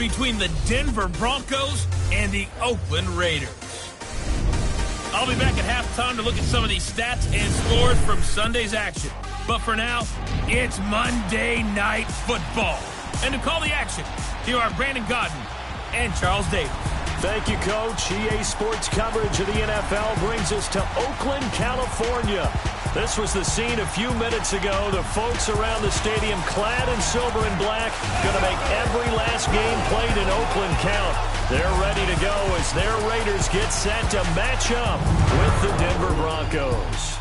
between the Denver Broncos and the Oakland Raiders. I'll be back at halftime to look at some of these stats and scores from Sunday's action. But for now, it's Monday Night Football. And to call the action, here are Brandon Godden and Charles Davis. Thank you, Coach. EA Sports coverage of the NFL brings us to Oakland, California. This was the scene a few minutes ago. The folks around the stadium clad in silver and black going to make every last game played in Oakland count. They're ready to go as their Raiders get set to match up with the Denver Broncos.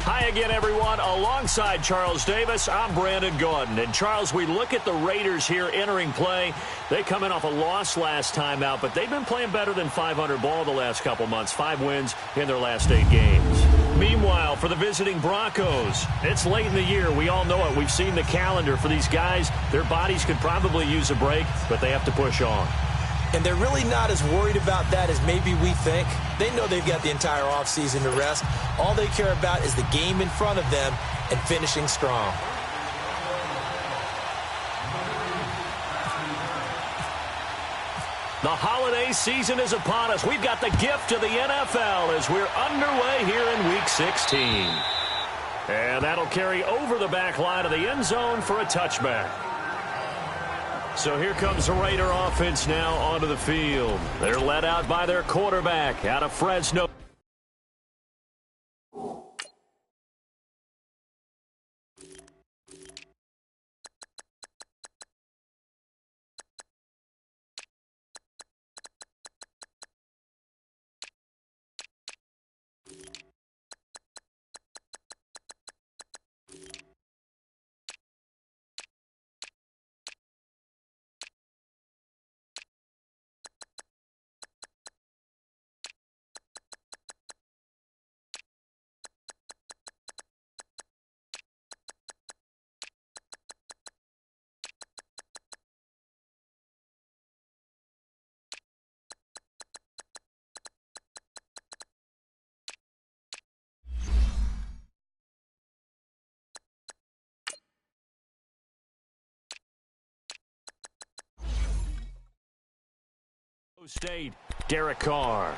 Hi again, everyone. Alongside Charles Davis, I'm Brandon Gaudin. And, Charles, we look at the Raiders here entering play. They come in off a loss last time out, but they've been playing better than 500 ball the last couple months. 5 wins in their last 8 games. Meanwhile, for the visiting Broncos, it's late in the year. We all know it. We've seen the calendar for these guys. Their bodies could probably use a break, but they have to push on. And they're really not as worried about that as maybe we think. They know they've got the entire offseason to rest. All they care about is the game in front of them and finishing strong. The holiday season is upon us. We've got the gift of the NFL as we're underway here in Week 16. And that'll carry over the back line of the end zone for a touchback. So here comes the Raider offense now onto the field. They're led out by their quarterback out of Fresno. State, Derek Carr.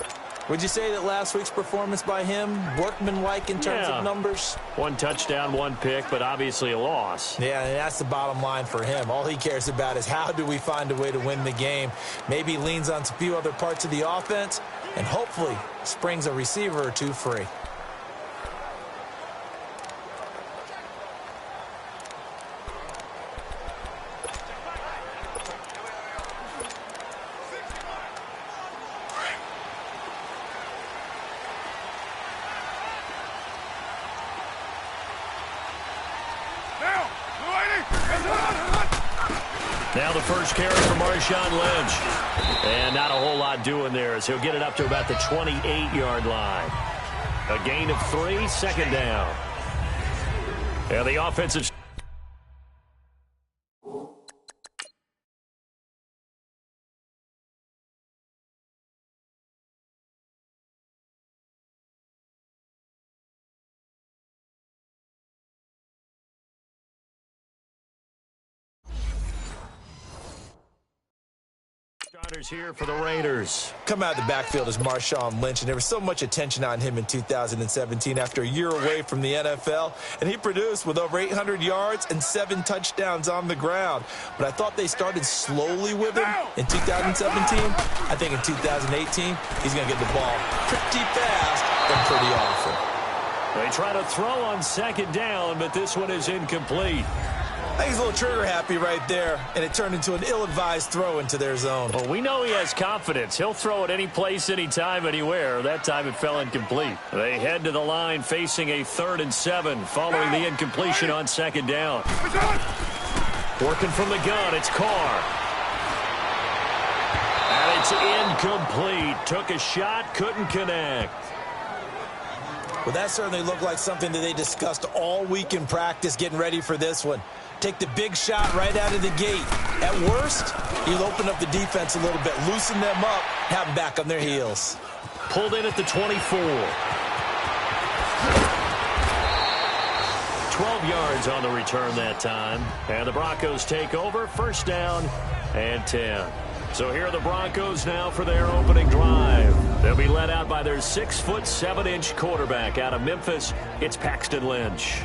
Would you say that last week's performance by him, workmanlike in terms of numbers? 1 touchdown, 1 pick, but obviously a loss. Yeah, and that's the bottom line for him. All he cares about is how do we find a way to win the game. Maybe leans on a few other parts of the offense and hopefully springs a receiver or 2 free. Now the first carry for Marshawn Lynch. And not a whole lot doing there as he'll get it up to about the 28-yard line. A gain of 3, 2nd down. And the offensive... Starters here for the Raiders. Come out of the backfield is Marshawn Lynch, and there was so much attention on him in 2017 after a year away from the NFL, and he produced with over 800 yards and 7 touchdowns on the ground. But I thought they started slowly with him in 2017. I think in 2018, he's going to get the ball pretty fast and pretty often. They try to throw on 2nd down, but this one is incomplete. I think he's a little trigger happy right there, and it turned into an ill-advised throw into their zone. Well, we know he has confidence. He'll throw it any place, anytime, anywhere. That time it fell incomplete. They head to the line facing a 3rd and 7 following the incompletion on 2nd down. Working from the gun, it's Carr. And it's incomplete. Took a shot, couldn't connect. Well, that certainly looked like something that they discussed all week in practice getting ready for this one. Take the big shot right out of the gate. At worst, you'll open up the defense a little bit, loosen them up, have them back on their heels. Pulled in at the 24. 12 yards on the return that time. And the Broncos take over. 1st down and 10. So here are the Broncos now for their opening drive. They'll be led out by their 6'7" quarterback out of Memphis. It's Paxton Lynch.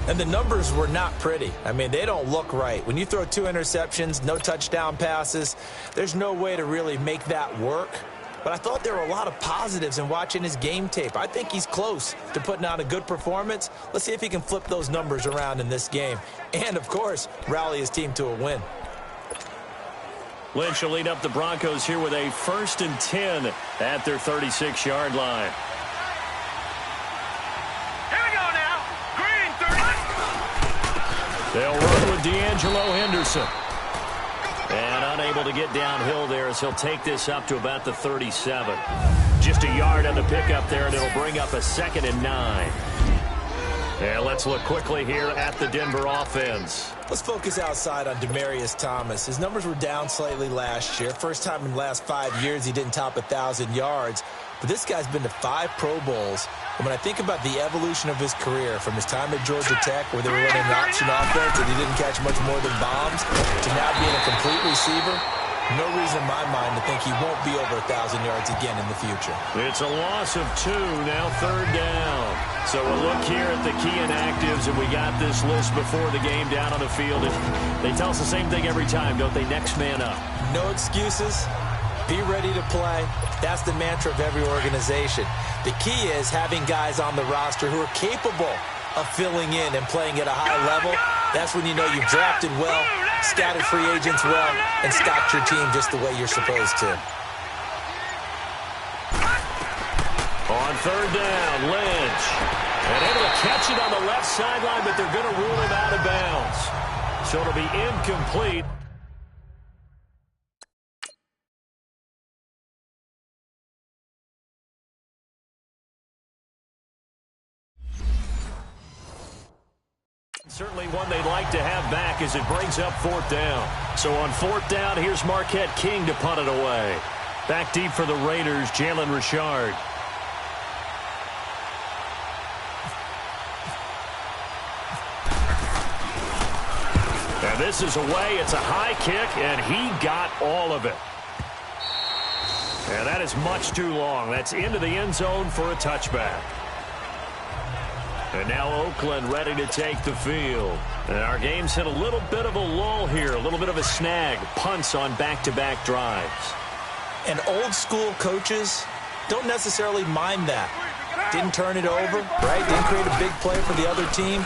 And the numbers were not pretty. I mean, they don't look right. When you throw 2 interceptions, no touchdown passes, there's no way to really make that work. But I thought there were a lot of positives in watching his game tape. I think he's close to putting out a good performance. Let's see if he can flip those numbers around in this game. And, of course, rally his team to a win. Lynch will lead up the Broncos here with a 1st and 10 at their 36-yard line. Here we go now. Green 30. They'll run with D'Angelo Henderson. And unable to get downhill there as he'll take this up to about the 37. Just a yard on the pickup there, and it'll bring up a 2nd and 9. And let's look quickly here at the Denver offense. Let's focus outside on Demaryius Thomas. His numbers were down slightly last year. First time in the last 5 years he didn't top 1,000 yards. But this guy's been to 5 Pro Bowls. And when I think about the evolution of his career, from his time at Georgia Tech, where they were running an option offense and he didn't catch much more than bombs, to now being a complete receiver, no reason in my mind to think he won't be over 1,000 yards again in the future. It's a loss of 2, now 3rd down. So we'll look here at the key inactives, and we got this list before the game down on the field. And they tell us the same thing every time, don't they? Next man up. No excuses. Be ready to play. That's the mantra of every organization. The key is having guys on the roster who are capable of filling in and playing at a high level. That's when you know you've drafted well, scouted free agents well, and stocked your team just the way you're supposed to. On 3rd down, Lynch. And able to catch it on the left sideline, but they're going to rule him out of bounds. So it'll be incomplete. Certainly one they'd like to have back as it brings up 4th down. So on 4th down, here's Marquette King to punt it away. Back deep for the Raiders, Jalen Richard. And this is away. It's a high kick, and he got all of it. And that is much too long. That's into the end zone for a touchback. And now Oakland ready to take the field. And our game's hit a little bit of a lull here, a little bit of a snag. Punts on back-to-back drives. And old-school coaches don't necessarily mind that. Didn't turn it over, right? Didn't create a big play for the other team.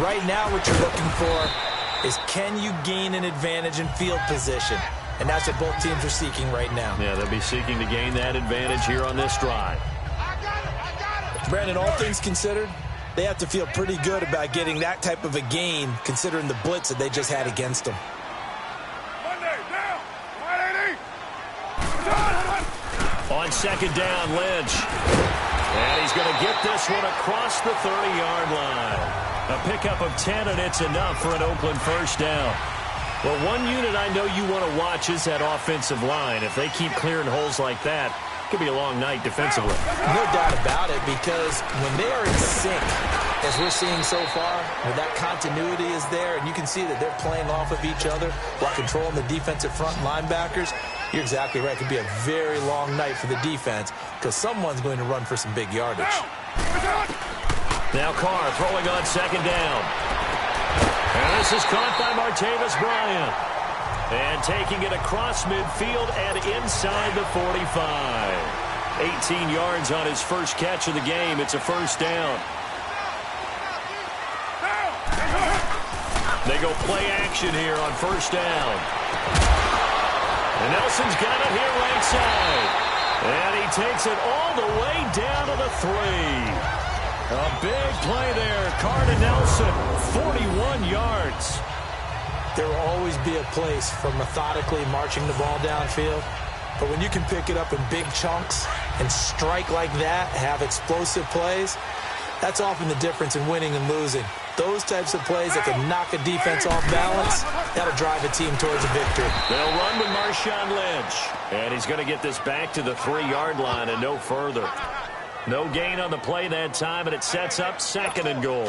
Right now what you're looking for is, can you gain an advantage in field position? And that's what both teams are seeking right now. Yeah, they'll be seeking to gain that advantage here on this drive. Brandon, all things considered, they have to feel pretty good about getting that type of a gain, considering the blitz that they just had against them. On 2nd down, Lynch. And he's going to get this one across the 30-yard line. A pickup of 10, and it's enough for an Oakland 1st down. Well, one unit I know you want to watch is that offensive line. If they keep clearing holes like that, it could be a long night defensively. No doubt about it, because when they are in sync, as we're seeing so far, where that continuity is there, and you can see that they're playing off of each other while controlling the defensive front linebackers, you're exactly right. It could be a very long night for the defense, because someone's going to run for some big yardage. Now Carr throwing on 2nd down. And this is caught by Martavis Bryant. And taking it across midfield and inside the 45. 18 yards on his first catch of the game. It's a 1st down. They go play action here on 1st down. And Nelson's got it here right side. And he takes it all the way down to the 3. A big play there. Carr to Nelson, 41 yards. There will always be a place for methodically marching the ball downfield. But when you can pick it up in big chunks and strike like that, have explosive plays, that's often the difference in winning and losing. Those types of plays that can knock a defense off balance, that'll drive a team towards a victory. They'll run with Marshawn Lynch. And he's going to get this back to the 3-yard line and no further. No gain on the play that time, and it sets up 2nd and goal.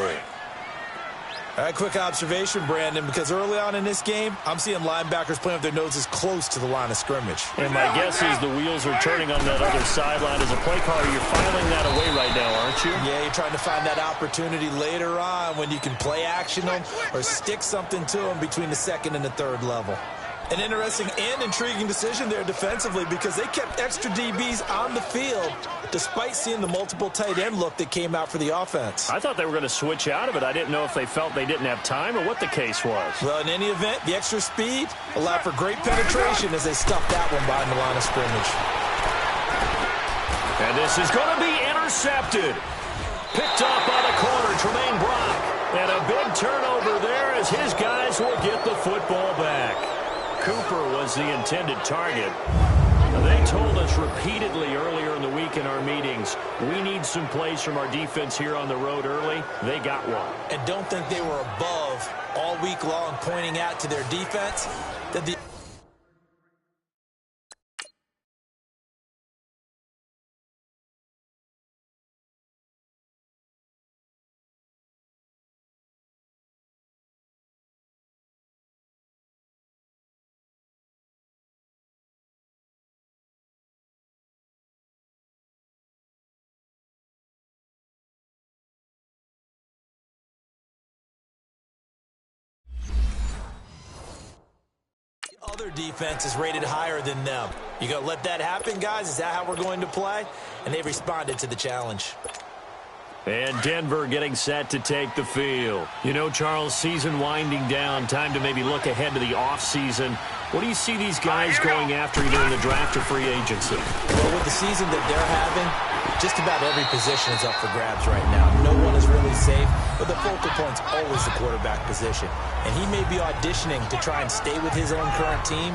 All right, quick observation, Brandon, because early on in this game, I'm seeing linebackers playing with their noses close to the line of scrimmage. And my guess is the wheels are turning on that other sideline. As a play caller, you're filing that away right now, aren't you? Yeah, you're trying to find that opportunity later on when you can play action them or stick something to them between the second and the third level. An interesting and intriguing decision there defensively because they kept extra DBs on the field despite seeing the multiple tight end look that came out for the offense. I thought they were going to switch out of it. I didn't know if they felt they didn't have time or what the case was. Well, in any event, the extra speed allowed for great penetration as they stuffed that one behind the line of scrimmage. And this is going to be intercepted. Picked up by the corner, Tremaine Brock. And a big turnover there as his guys will get the football back. Cooper was the intended target. They told us repeatedly earlier in the week in our meetings, we need some plays from our defense here on the road early. They got one. And don't think they were above all week long pointing out to their defense that the other defense is rated higher than them. You gonna let that happen, guys? Is that how we're going to play? And they responded to the challenge. And Denver getting set to take the field. You know, Charles, season winding down, time to maybe look ahead to the offseason. What do you see these guys going after either in the draft or free agency? Well, with the season that they're having, just about every position is up for grabs right now. No one is really safe, but the focal point's always the quarterback position. And he may be auditioning to try and stay with his own current team.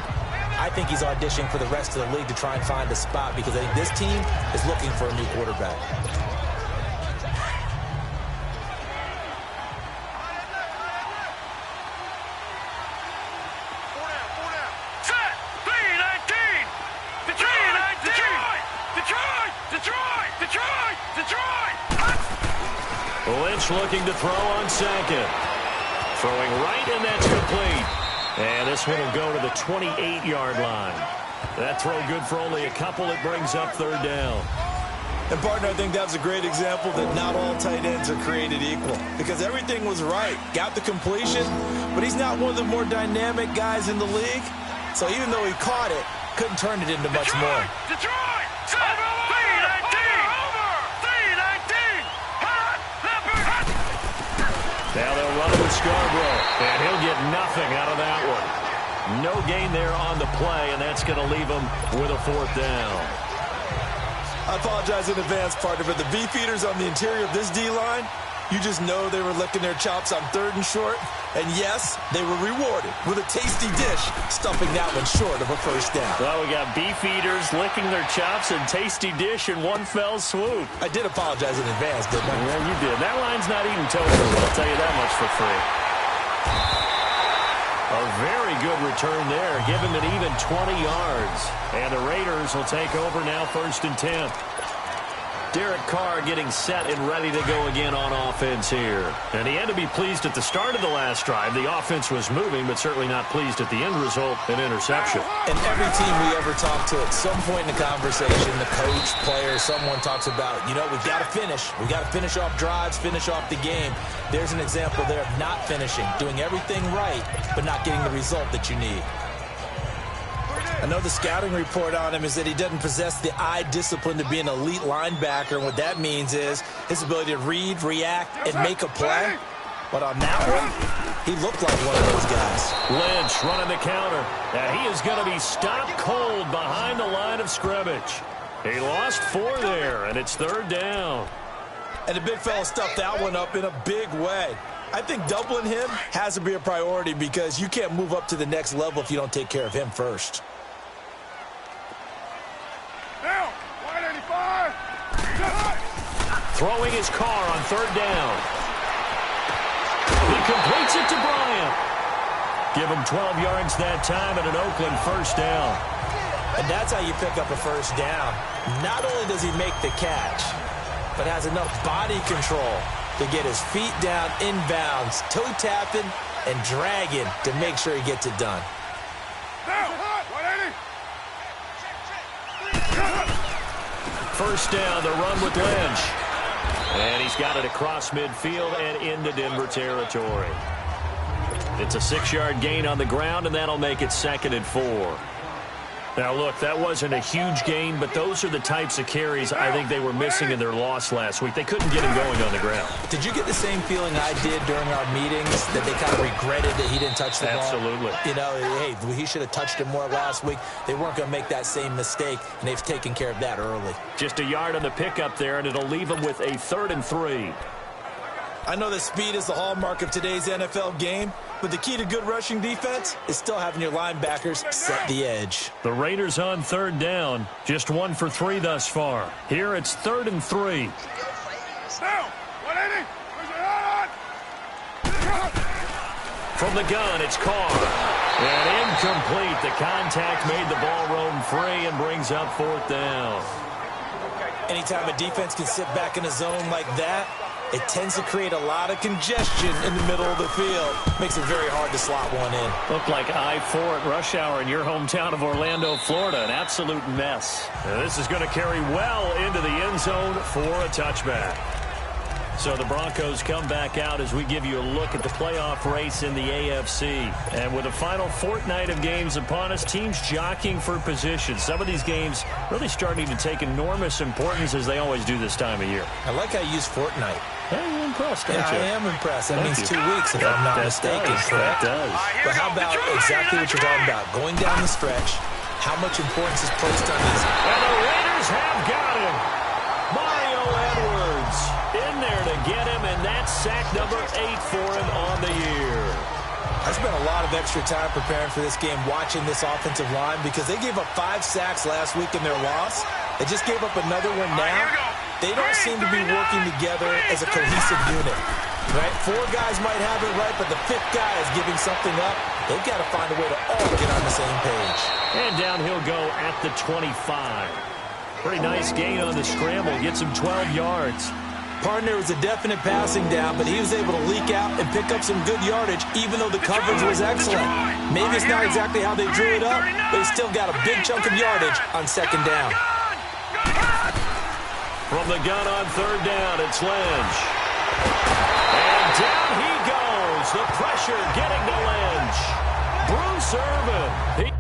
I think he's auditioning for the rest of the league to try and find a spot because I think this team is looking for a new quarterback. Lynch looking to throw on second. Throwing right, and that's complete. And this one will go to the 28-yard line. That throw good for only a couple. It brings up third down. And, partner, I think that was a great example that not all tight ends are created equal because everything was right. Got the completion, but he's not one of the more dynamic guys in the league. So even though he caught it, couldn't turn it into much more. Detroit! Now they'll run it with Scarborough, and he'll get nothing out of that one. No gain there on the play, and that's going to leave him with a fourth down. I apologize in advance, partner, but the beefeaters on the interior of this D-line, you just know they were licking their chops on third and short. And, yes, they were rewarded with a tasty dish, stuffing that one short of a first down. Well, we got beefeaters licking their chops and tasty dish in one fell swoop. I did apologize in advance, didn't I? Yeah, you did. That line's not even total. I'll tell you that much for free. A very good return there. Give him an even 20 yards. And the Raiders will take over now 1st and 10. Derek Carr getting set and ready to go again on offense here. And he had to be pleased at the start of the last drive. The offense was moving, but certainly not pleased at the end result, an interception. And every team we ever talk to at some point in the conversation, the coach, player, someone talks about, you know, we've got to finish. We've got to finish off drives, finish off the game. There's an example there of not finishing, doing everything right, but not getting the result that you need. I know the scouting report on him is that he doesn't possess the eye discipline to be an elite linebacker, and what that means is his ability to read, react, and make a play. But on that one, he looked like one of those guys. Lynch running the counter. And he is going to be stopped cold behind the line of scrimmage. He lost 4 there, and it's third down. And the big fella stuffed that one up in a big way. I think doubling him has to be a priority because you can't move up to the next level if you don't take care of him first. Throwing his car on third down. He completes it to Bryant. Give him 12 yards that time and an Oakland first down. And that's how you pick up a first down. Not only does he make the catch, but has enough body control to get his feet down inbounds, toe tapping and dragging to make sure he gets it done. First down, the run with Lynch. And he's got it across midfield and into Denver territory. It's a 6-yard gain on the ground, and that'll make it 2nd and 4. Now, look, that wasn't a huge gain, but those are the types of carries I think they were missing in their loss last week. They couldn't get him going on the ground. Did you get the same feeling I did during our meetings, that they kind of regretted that he didn't touch the ball? Absolutely. You know, hey, he should have touched it more last week. They weren't going to make that same mistake, and they've taken care of that early. Just a yard on the pickup there, and it'll leave them with a 3rd and 3. I know that speed is the hallmark of today's NFL game, but the key to good rushing defense is still having your linebackers set the edge. The Raiders on 3rd down, just 1 for 3 thus far. Here it's 3rd and 3. From the gun, it's Carr. And incomplete. The contact made the ball roam free and brings up 4th down. Anytime a defense can sit back in a zone like that, it tends to create a lot of congestion in the middle of the field. Makes it very hard to slot one in. Looked like I-4 at rush hour in your hometown of Orlando, Florida. An absolute mess. Now, this is going to carry well into the end zone for a touchback. So the Broncos come back out as we give you a look at the playoff race in the AFC. And with the final fortnight of games upon us, teams jockeying for position. Some of these games really starting to take enormous importance as they always do this time of year. I like how you use fortnight. Hey, you're impressed, aren't you? I am impressed. That means 2 weeks, if I'm not mistaken, correct? That does. But how about exactly what you're talking about? Going down the stretch, how much importance is placed on these? And the Raiders have got him. Mario Edwards in there to get him, and that's sack number 8 for him on the year. I spent a lot of extra time preparing for this game, watching this offensive line, because they gave up 5 sacks last week in their loss. They just gave up another one now. They don't seem to be working together as a cohesive unit. Right? 4 guys might have it right, but the 5th guy is giving something up. They've got to find a way to all get on the same page. And down he'll go at the 25. Pretty nice gain on the scramble. Gets him 12 yards. Partner was a definite passing down, but he was able to leak out and pick up some good yardage, even though the coverage was excellent. Maybe it's not exactly how they drew it up, but he still got a big chunk of yardage on 2nd down. From the gun on 3rd down, it's Lynch. And down he goes. The pressure getting to Lynch. Bruce Irvin.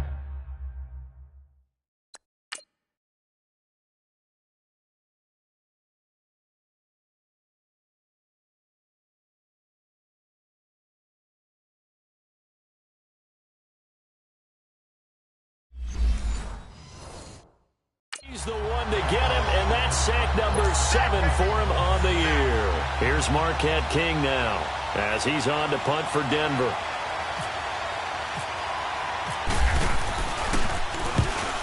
He's the one to get him, and that's sack number 7 for him on the year. Here's Marquette King now as he's on to punt for Denver.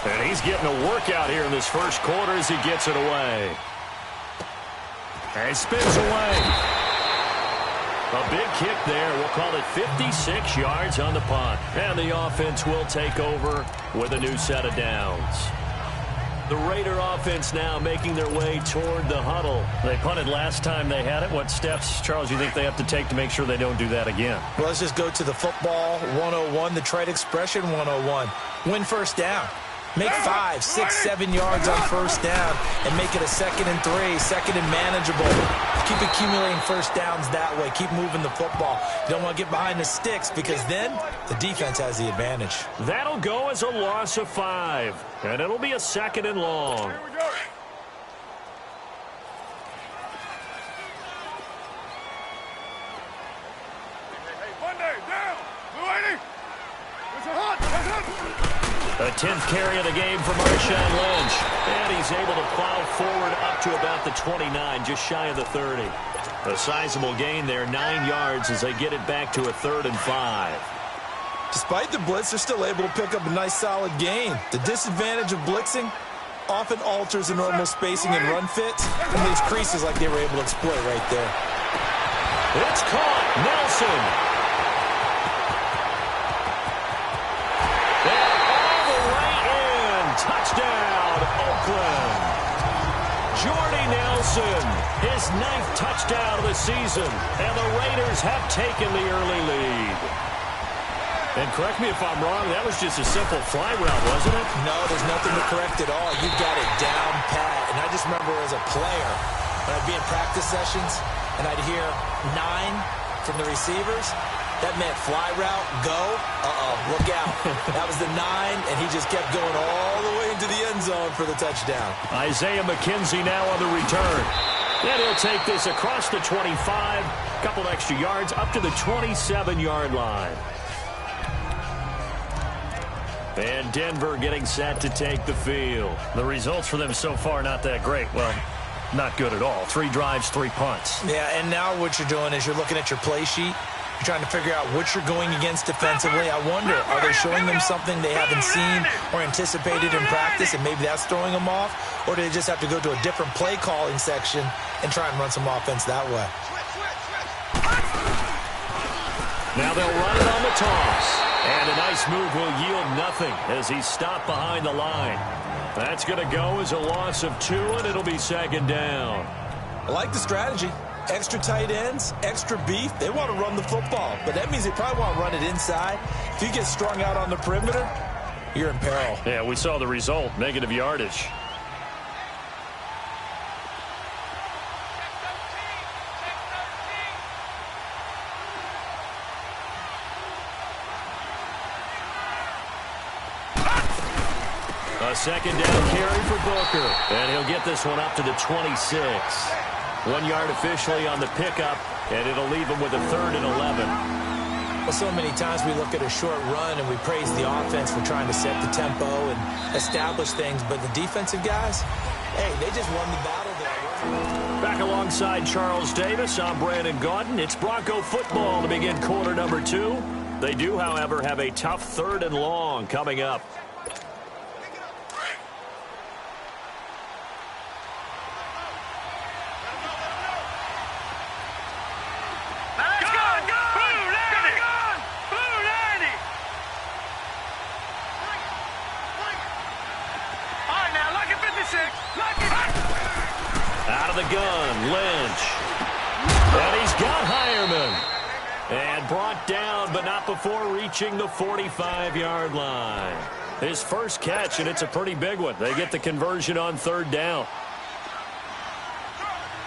And he's getting a workout here in this first quarter as he gets it away. And he spins away. A big kick there. We'll call it 56 yards on the punt. And the offense will take over with a new set of downs. The Raider offense now making their way toward the huddle. They punted last time they had it. What steps, Charles, you think they have to take to make sure they don't do that again? Well, let's just go to the football 101, the trite expression 101. Win first down. Make 5, 6, 7 yards on first down and make it a 2nd and 3, 2nd and manageable. Keep accumulating first downs that way. Keep moving the football. You don't want to get behind the sticks because then the defense has the advantage. That'll go as a loss of 5, and it'll be a 2nd and long. Here we go. Hey, Monday, down. Blue 80. It's a hot. A 10th carry of the game for Marshawn Lynch. And he's able to plow forward up to about the 29, just shy of the 30. A sizable gain there, 9 yards as they get it back to a 3rd and 5. Despite the blitz, they're still able to pick up a nice solid gain. The disadvantage of blitzing often alters the normal spacing and run fits and leaves creases like they were able to exploit right there. It's caught. Nelson. Touchdown, Oakland. Jordy Nelson Johnson, his 9th touchdown of the season, and the Raiders have taken the early lead. And correct me if I'm wrong, that was just a simple fly route, wasn't it? No, there's nothing to correct at all. You got it down pat. And I just remember as a player, when I'd be in practice sessions, and I'd hear 9 from the receivers, that meant fly route, go, look out. That was the 9, and he just kept going all the way into the end zone for the touchdown. Isaiah McKenzie now on the return. And he'll take this across the 25, a couple extra yards, up to the 27-yard line. And Denver getting set to take the field. The results for them so far not that great. Well, not good at all. 3 drives, 3 punts. Yeah, and now what you're doing is you're looking at your play sheet. You're trying to figure out what you're going against defensively. I wonder, are they showing them something they haven't seen or anticipated in practice, and maybe that's throwing them off? Or do they just have to go to a different play calling section and try and run some offense that way? Now they'll run it on the toss. And a nice move will yield nothing as he's stopped behind the line. That's going to go as a loss of 2, and it'll be 2nd down. I like the strategy. Extra tight ends, extra beef. They want to run the football, but that means they probably want to run it inside. If you get strung out on the perimeter, you're in peril. Yeah, we saw the result, negative yardage. A 2nd down carry for Booker. And he'll get this one up to the 26. 1 yard officially on the pickup, and it'll leave him with a 3rd and 11. Well, so many times we look at a short run and we praise the offense for trying to set the tempo and establish things, but the defensive guys, hey, they just won the battle there. Back alongside Charles Davis, I'm Brandon Gaudin. It's Bronco football to begin quarter number 2. They do, however, have a tough 3rd and long coming up. Out of the gun, Lynch. And he's got Hireman. And brought down, but not before reaching the 45-yard line. His first catch, and it's a pretty big one. They get the conversion on 3rd down.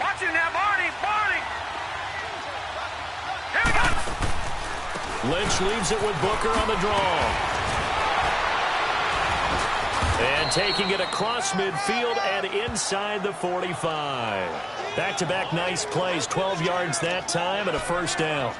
Watch him now, Barney. Here we go. Lynch leaves it with Booker on the draw. And taking it across midfield and inside the 45. Back-to-back nice plays, 12 yards that time and a 1st down.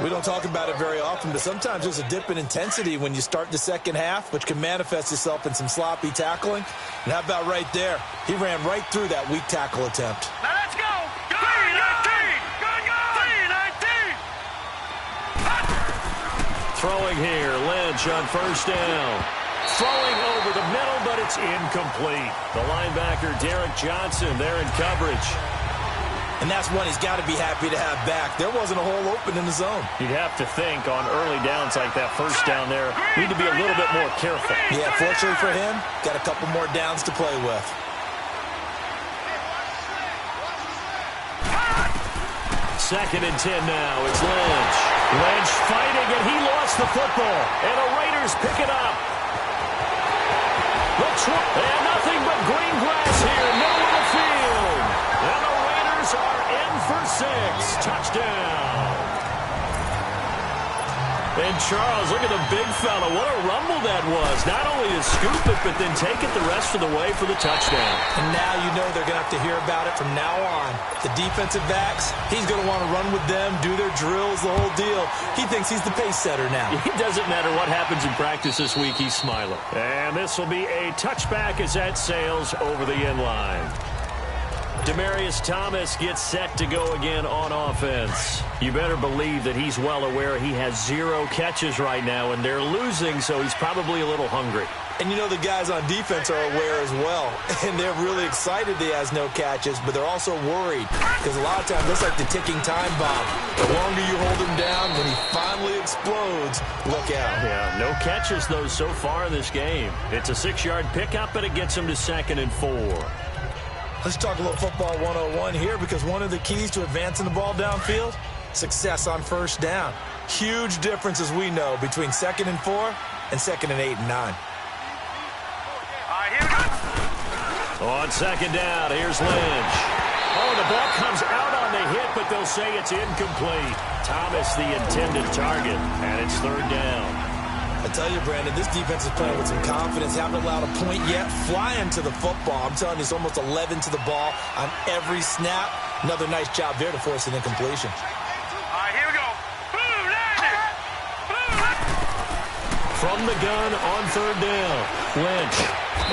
We don't talk about it very often, but sometimes there's a dip in intensity when you start the second half, which can manifest itself in some sloppy tackling. And how about right there? He ran right through that weak tackle attempt. Now let's go. 3-19. Throwing here, Lynch on 1st down. Throwing over the middle, but it's incomplete. The linebacker, Derek Johnson, there in coverage. And that's one he's got to be happy to have back. There wasn't a hole open in the zone. You'd have to think on early downs like that 1st down there, need to be a little bit more careful. Yeah, fortunately for him, got a couple more downs to play with. Second and 10 now. It's Lynch. Lynch fighting, and he lost the football. And the Raiders pick it up. And nothing but green grass here. Middle of the field. And the Raiders are in for 6. Touchdown. And Charles, look at the big fella. What a rumble that was. Not only to scoop it, but then take it the rest of the way for the touchdown. And now you know they're going to have to hear about it from now on. The defensive backs, he's going to want to run with them, do their drills, the whole deal. He thinks he's the pace setter now. It doesn't matter what happens in practice this week, he's smiling. And this will be a touchback as that sails over the end line. Demaryius Thomas gets set to go again on offense. You better believe that he's well aware he has 0 catches right now, and they're losing, so he's probably a little hungry. And you know the guys on defense are aware as well. And they're really excited he has no catches, but they're also worried. Because a lot of times, that's like the ticking time bomb. The longer you hold him down, when he finally explodes, look out. Yeah, no catches, though, so far in this game. It's a 6-yard pickup, but it gets him to 2nd and 4. Let's talk a little football 101 here, because one of the keys to advancing the ball downfield, success on first down. Huge difference, as we know, between 2nd and 4 and 2nd and 8 and 9. Here we go. On 2nd down, here's Lynch. Oh, the ball comes out on the hit, but they'll say it's incomplete. Thomas the intended target, and it's 3rd down. I tell you, Brandon, this defense is playing with some confidence. Haven't allowed a point yet. Flying to the football. I'm telling you, it's almost 11 to the ball on every snap. Another nice job there to force an incompletion. Here we go. Boom, landed. Boom. From the gun on 3rd down, Lynch.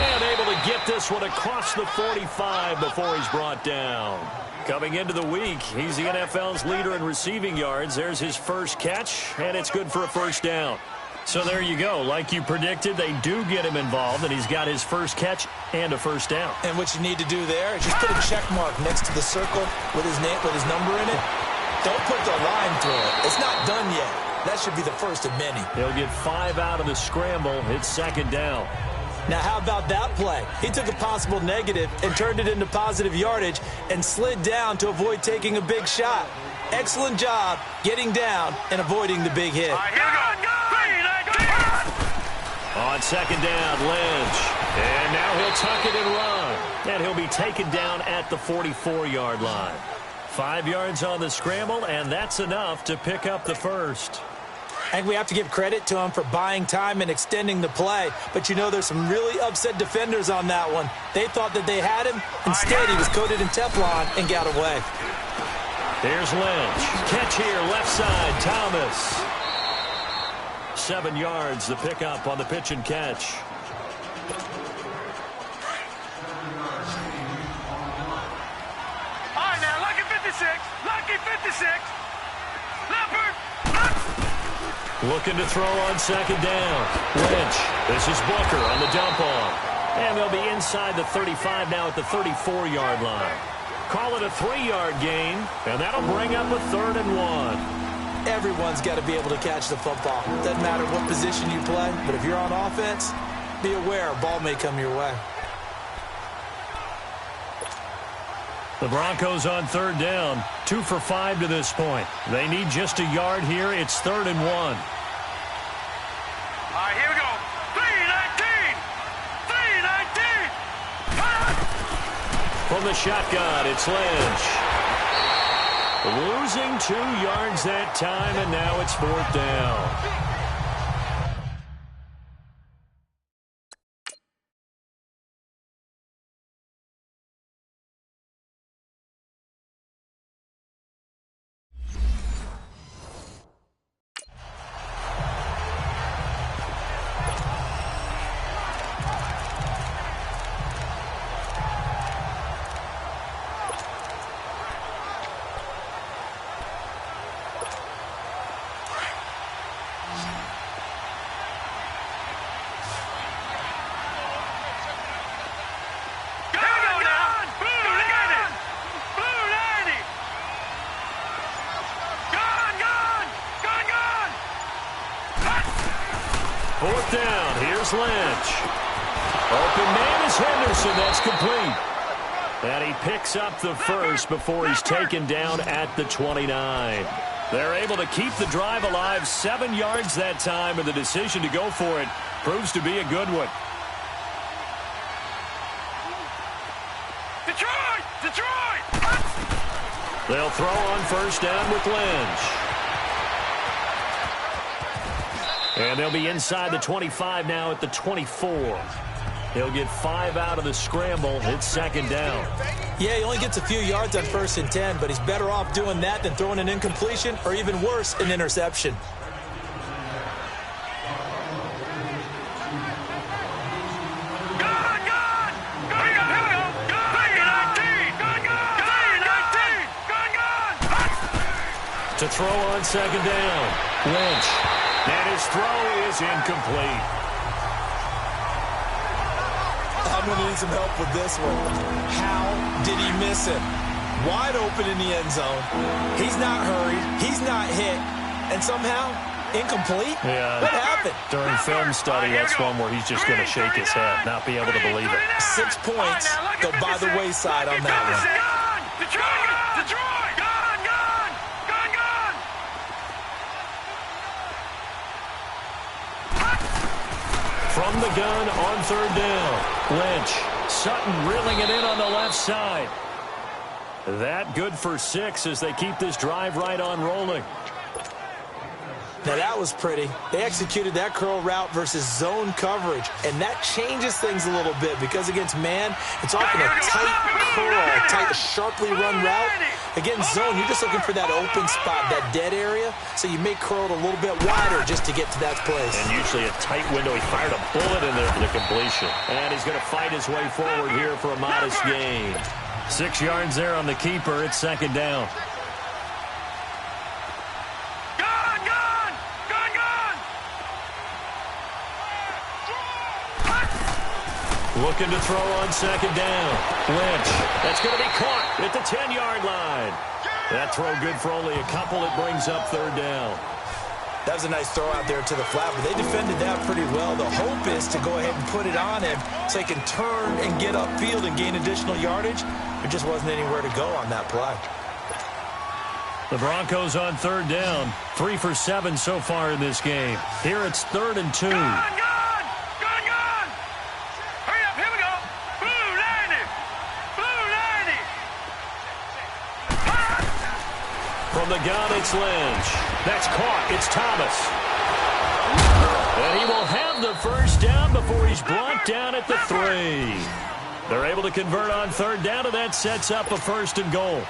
And able to get this one across the 45 before he's brought down. Coming into the week, he's the NFL's leader in receiving yards. There's his first catch, and it's good for a 1st down. So there you go. Like you predicted, they do get him involved, and he's got his first catch and a 1st down. And what you need to do there is just put a check mark next to the circle with his name, with his number in it. Don't put the line through it. It's not done yet. That should be the first of many. He'll get 5 out of the scramble. It's 2nd down. Now, how about that play? He took a possible negative and turned it into positive yardage and slid down to avoid taking a big shot. Excellent job getting down and avoiding the big hit. Here we go. On 2nd down, Lynch. And now he'll tuck it and run. And he'll be taken down at the 44-yard line. 5 yards on the scramble, and that's enough to pick up the first. I think we have to give credit to him for buying time and extending the play. But, you know, there's some really upset defenders on that one. They thought that they had him. Instead, he was coated in Teflon and got away. Here's Lynch. Catch here, left side, Thomas. 7 yards, the pickup on the pitch and catch. All right, now, lucky 56. Lucky 56. Leopard. Looking to throw on 2nd down. Lynch. This is Booker on the dump off. And they'll be inside the 35 now at the 34-yard line. Call it a 3-yard gain, and that'll bring up a 3rd and 1. Everyone's got to be able to catch the football. Doesn't matter what position you play, but if you're on offense, be aware a ball may come your way. The Broncos on 3rd down, 2 for 5 to this point. They need just a yard here. It's 3rd and 1. All right, here we go. 3-19. 3-19. From the shotgun, it's Lynch. Losing 2 yards that time, and now it's 4th down. Fourth down. Here's Lynch. Open man is Henderson. That's complete. And he picks up the first before he's taken down at the 29. They're able to keep the drive alive, 7 yards that time, and the decision to go for it proves to be a good one. Detroit! Detroit! They'll throw on first down with Lynch. And they'll be inside the 25 now at the 24. He'll get 5 out of the scramble. It's second down. Yeah, he only gets a few yards on 1st and 10, but he's better off doing that than throwing an incompletion or even worse, an interception. To throw on second down, Lynch. And his throw is incomplete. I'm going to need some help with this one. How did he miss it? Wide open in the end zone. He's not hurried. He's not hit. And somehow, Incomplete? Yeah. What happened? During film study, that's one where he's just going to shake his head, not be able to believe it. 6 points go by the wayside on that one. Detroit! Gone! From the gun on third down. Lynch. Sutton reeling it in on the left side. That good for 6 as they keep this drive right on rolling. Now that was pretty. They executed that curl route versus zone coverage, and that changes things a little bit because against man, it's often a tight curl, tight, sharply run route. Against zone, you're just looking for that open spot, that dead area, so you may curl it a little bit wider just to get to that place. And usually a tight window. He fired a bullet in there for the completion. And he's going to fight his way forward here for a modest gain. 6 yards there on the keeper. It's second down. Looking to throw on second down. Lynch. That's going to be caught at the 10-yard line. That throw good for only a couple. It brings up third down. That was a nice throw out there to the flat, but they defended that pretty well. The hope is to go ahead and put it on him so he can turn and get upfield and gain additional yardage. There just wasn't anywhere to go on that play. The Broncos on third down. 3 for 7 so far in this game. Here it's 3rd and 2. From the gun, it's Lynch. That's caught. It's Thomas. And he will have the first down before he's brought down at the 3. They're able to convert on third down, and that sets up a 1st and goal.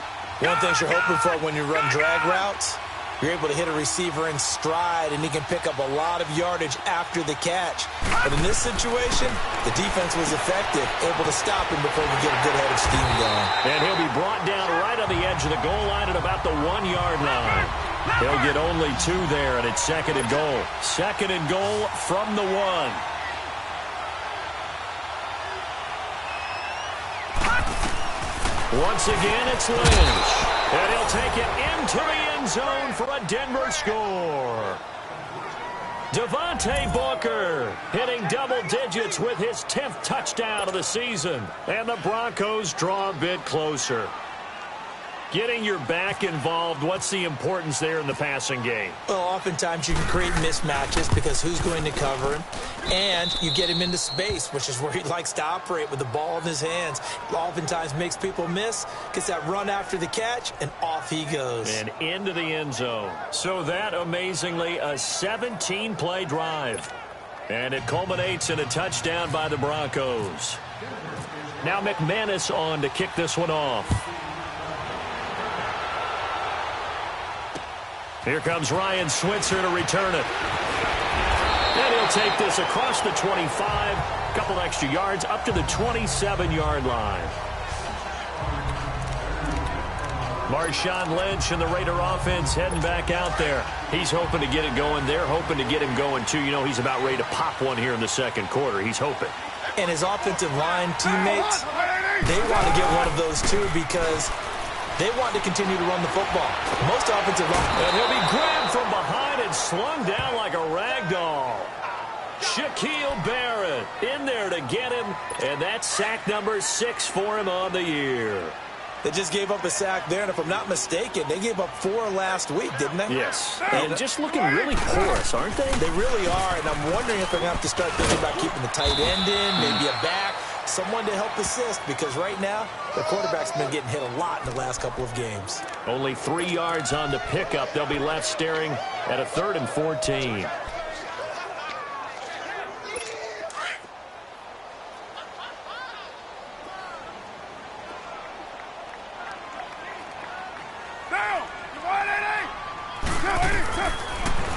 One thing you're hoping for when you run drag routes, you're able to hit a receiver in stride, and he can pick up a lot of yardage after the catch. But in this situation, the defense was effective, able to stop him before we get a good head of steam going. And he'll be brought down right on the edge of the goal line at about the 1-yard line. He'll get only 2 there, and it's 2nd and goal. 2nd and goal from the 1. Once again, it's Lynch. And he'll take it into the end zone for a Denver score. Devontae Booker hitting double digits with his 10th touchdown of the season. And the Broncos draw a bit closer. Getting your back involved, what's the importance there in the passing game? Well, oftentimes you can create mismatches because who's going to cover him? And you get him into space, which is where he likes to operate with the ball in his hands. Oftentimes makes people miss, gets that run after the catch, and off he goes. And into the end zone. So that, amazingly, a 17-play drive. And it culminates in a touchdown by the Broncos. Now McManus on to kick this one off. Here comes Ryan Switzer to return it. And he'll take this across the 25, a couple extra yards, up to the 27-yard line. Marshawn Lynch and the Raider offense heading back out there. He's hoping to get it going. They're hoping to get him going, too. You know, he's about ready to pop one here in the 2nd quarter. He's hoping. And his offensive line teammates, they want to get one of those, too, because they want to continue to run the football. Most offensive line. And he'll be grabbed from behind and slung down like a rag doll. Shaquille Barrett in there to get him. And that's sack number 6 for him on the year. They just gave up a sack there, and if I'm not mistaken, they gave up 4 last week, didn't they? Yes. And just looking really porous, aren't they? They really are, and I'm wondering if they're going to have to start thinking about keeping the tight end in, maybe a back, someone to help assist, because right now, the quarterback's been getting hit a lot in the last couple of games. Only 3 yards on the pickup. They'll be left staring at a 3rd and 14.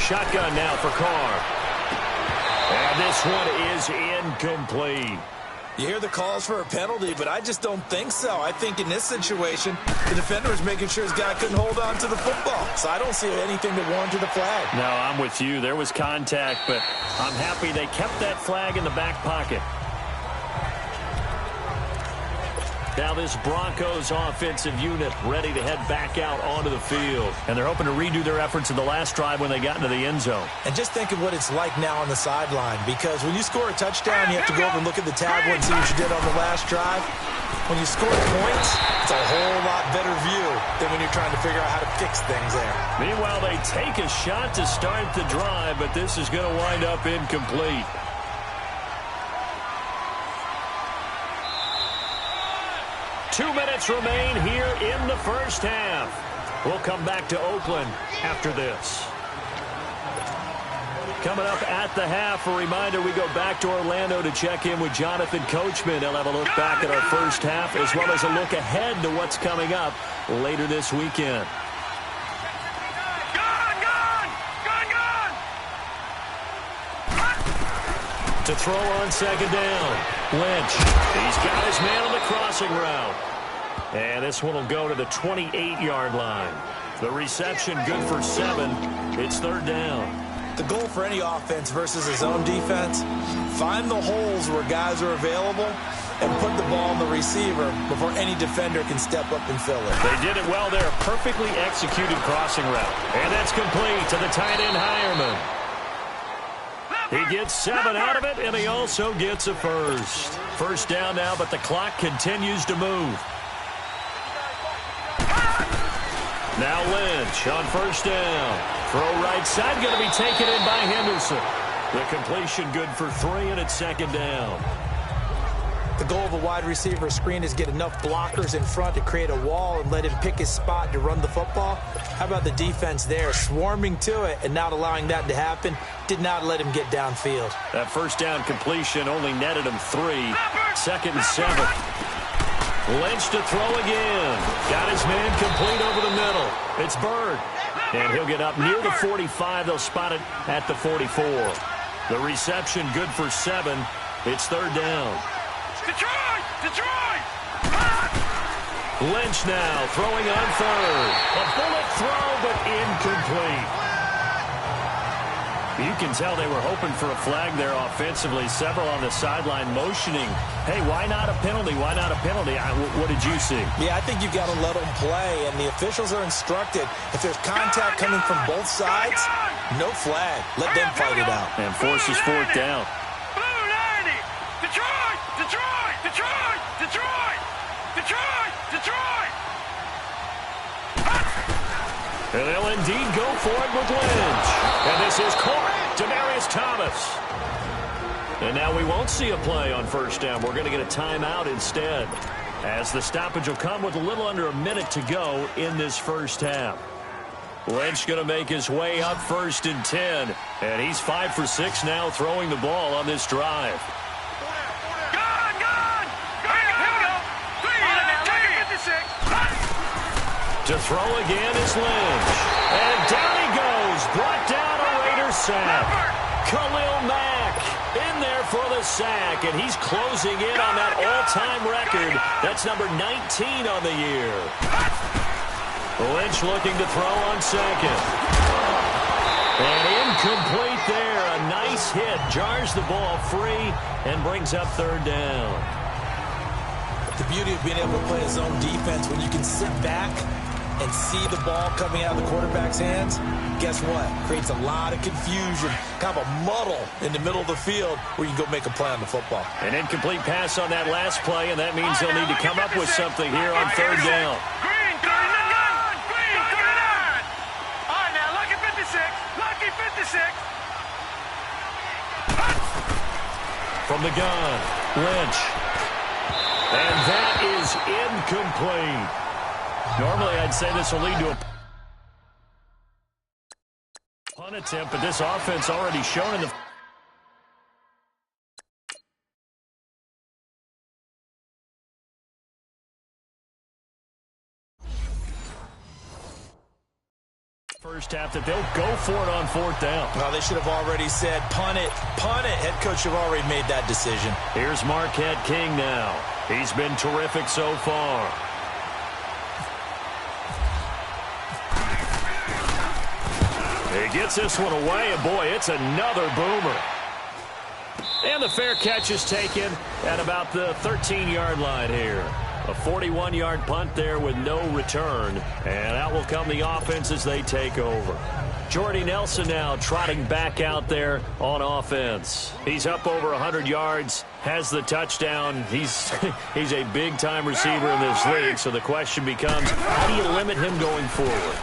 Shotgun now for Carr. And this one is incomplete. You hear the calls for a penalty, but I just don't think so. I think in this situation, the defender was making sure his guy couldn't hold on to the football. So I don't see anything to warrant the flag. No, I'm with you. There was contact, but I'm happy they kept that flag in the back pocket. Now this Broncos offensive unit ready to head back out onto the field. And they're hoping to redo their efforts in the last drive when they got into the end zone. And just think of what it's like now on the sideline, because when you score a touchdown, you have to go over and look at the tablet and see what you did on the last drive. When you score points, it's a whole lot better view than when you're trying to figure out how to fix things there. Meanwhile, they take a shot to start the drive, but this is going to wind up incomplete. Two minutes remain here in the first half. We'll come back to Oakland after this. Coming up at the half, a reminder, we go back to Orlando to check in with Jonathan Coachman. He'll have a look back at our first half, as well as a look ahead to what's coming up later this weekend. To throw on second down, Lynch. He's got his man on the crossing route. And this one will go to the 28-yard line. The reception good for 7. It's third down. The goal for any offense versus his own defense, find the holes where guys are available and put the ball on the receiver before any defender can step up and fill it. They did it well there. Perfectly executed crossing route. And that's complete to the tight end, Hireman. He gets 7 out of it, and he also gets a first. First down now, but the clock continues to move. Now Lynch on first down. Throw right side, going to be taken in by Henderson. The completion good for 3, and it's second down. The goal of a wide receiver screen is get enough blockers in front to create a wall and let him pick his spot to run the football. How about the defense there, swarming to it and not allowing that to happen? Did not let him get downfield. That first down completion only netted him 3. Second and 7. Lynch to throw again. Got his man complete over the middle. It's Bird. And he'll get up near the 45. They'll spot it at the 44. The reception good for 7. It's third down. Detroit! Detroit! Lynch now throwing on third. A bullet throw, but incomplete. You can tell they were hoping for a flag there offensively. Several on the sideline motioning, hey, why not a penalty? Why not a penalty? What did you see? Yeah, I think you've got to let them play, and the officials are instructed. If there's contact coming from both sides, no flag. Let them fight it out. And forces fourth down. Blue 90! Detroit! Detroit! Detroit! Detroit! Detroit! Detroit! And they'll indeed go for it with Lynch. And this is caught. Demaryius Thomas. And now we won't see a play on first down. We're going to get a timeout instead, as the stoppage will come with a little under a minute to go in this first half. Lynch going to make his way up first and 10. And he's 5 for 6 now throwing the ball on this drive. To throw again is Lynch. And down he goes. Brought down a Raiders sack. Khalil Mack in there for the sack. And he's closing in on that all-time record. That's number 19 on the year. Lynch looking to throw on second. And incomplete there. A nice hit. Jars the ball free and brings up third down. The beauty of being able to play a zone defense when you can sit back and see the ball coming out of the quarterback's hands, guess what? Creates a lot of confusion, kind of a muddle in the middle of the field where you can go make a play on the football. An incomplete pass on that last play, and that means they'll need to come up with something here on third down. Green, 39! Green, 39! All right, now, lucky 56. Lucky 56. From the gun, Lynch. And that is incomplete. Normally, I'd say this will lead to a punt attempt, but this offense already shown in the first half that they'll go for it on fourth down. Well, they should have already said, punt it, punt it. Head coach should have already made that decision. Here's Marquette King now. He's been terrific so far. He gets this one away, and boy, it's another boomer. And the fair catch is taken at about the 13-yard line here. A 41-yard punt there with no return. And out will come the offense as they take over. Jordy Nelson now trotting back out there on offense. He's up over 100 yards, has the touchdown. He's a big-time receiver in this league, so the question becomes, how do you limit him going forward?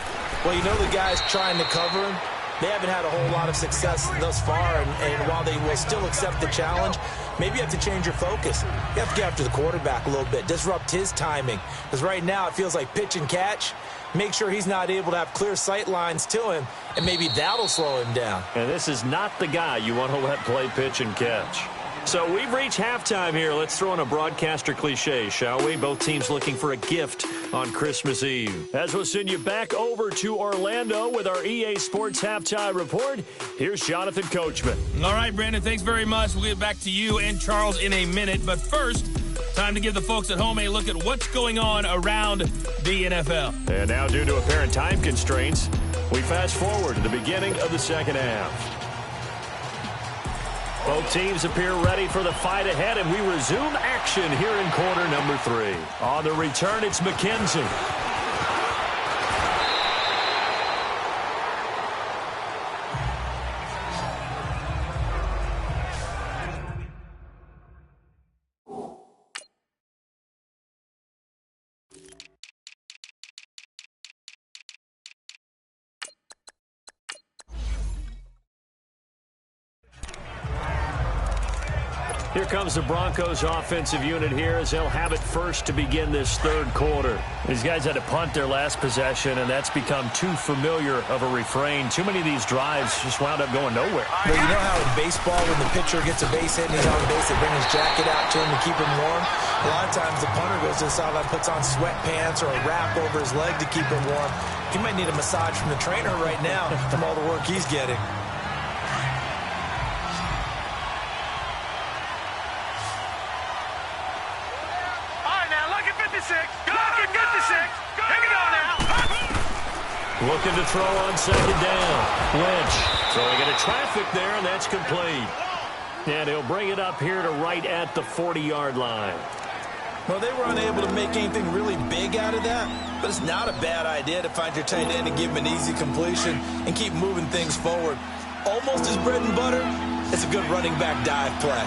Well, you know the guys trying to cover him. They haven't had a whole lot of success thus far, and while they will still accept the challenge, maybe you have to change your focus. You have to get after the quarterback a little bit, disrupt his timing. Because right now it feels like pitch and catch. Make sure he's not able to have clear sight lines to him, and maybe that'll slow him down. And this is not the guy you want to let play pitch and catch. So we've reached halftime here. Let's throw in a broadcaster cliche, shall we? Both teams looking for a gift on Christmas Eve. As we'll send you back over to Orlando with our EA Sports Halftime Report, here's Jonathan Coachman. All right, Brandon, thanks very much. We'll get back to you and Charles in a minute. But first, time to give the folks at home a look at what's going on around the NFL. And now, due to apparent time constraints, we fast forward to the beginning of the second half. Both teams appear ready for the fight ahead, and we resume action here in quarter number 3. On the return, it's McKenzie. Here comes the Broncos offensive unit here as they'll have it first to begin this third quarter. These guys had to punt their last possession, and that's become too familiar of a refrain. Too many of these drives just wound up going nowhere. Well, you know how in baseball when the pitcher gets a base hit and he's on base, they bring his jacket out to him to keep him warm? A lot of times the punter goes to the sideline, puts on sweatpants or a wrap over his leg to keep him warm. He might need a massage from the trainer right now from all the work he's getting. Looking to throw on second down. Lynch throwing into traffic there, and that's complete. And he'll bring it up here to right at the 40-yard line. Well, they were unable to make anything really big out of that, but it's not a bad idea to find your tight end and give him an easy completion and keep moving things forward. Almost his bread and butter, it's a good running back dive play.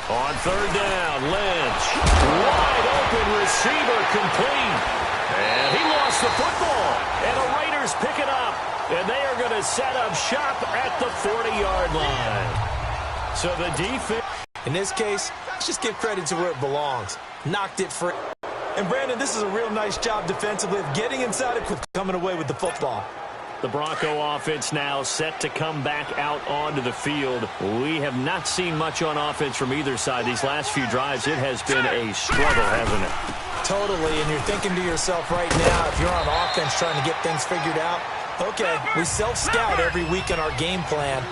On third down, Lynch. Wide open receiver complete. And he lost the football. And the Raiders pick it up. And they are going to set up shop at the 40-yard line. So the defense. In this case, let's just give credit to where it belongs. Knocked it free. And Brandon, this is a real nice job defensively of getting inside it, coming away with the football. The Bronco offense now set to come back out onto the field. We have not seen much on offense from either side. These last few drives, it has been a struggle, hasn't it? Totally, and you're thinking to yourself right now, if you're on offense trying to get things figured out, okay, we self-scout every week in our game plan.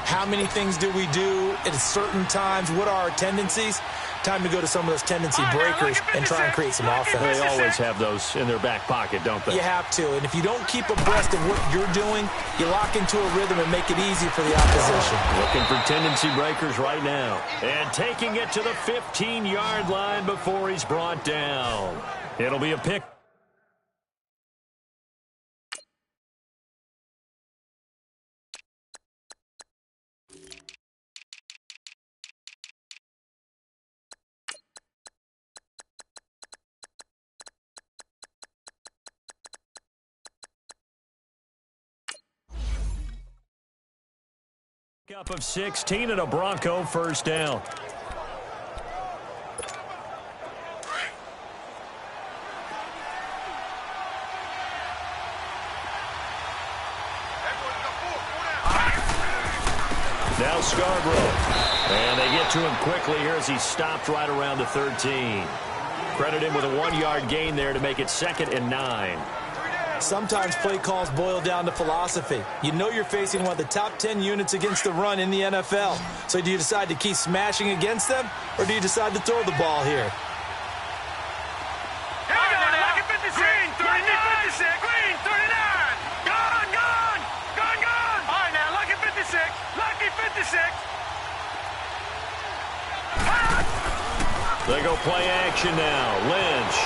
How many things do we do at certain times? What are our tendencies? Time to go to some of those tendency breakers and try and create some offense. They always have those in their back pocket, don't they? You have to, and if you don't keep abreast of what you're doing, you lock into a rhythm and make it easy for the opposition. Looking for tendency breakers right now. And taking it to the 15-yard line before he's brought down. It'll be a pick. Up of 16 and a Bronco first down. Now Scarborough. And they get to him quickly here as he stopped right around the 13. Credit him with a 1-yard gain there to make it 2nd and 9. Sometimes play calls boil down to philosophy. You know you're facing one of the top 10 units against the run in the NFL. So do you decide to keep smashing against them, or do you decide to throw the ball here? Here we go now. Green, 39. Green, 39. Gone. All right now, lucky 56. Lucky 56. They go play action now. Lynch.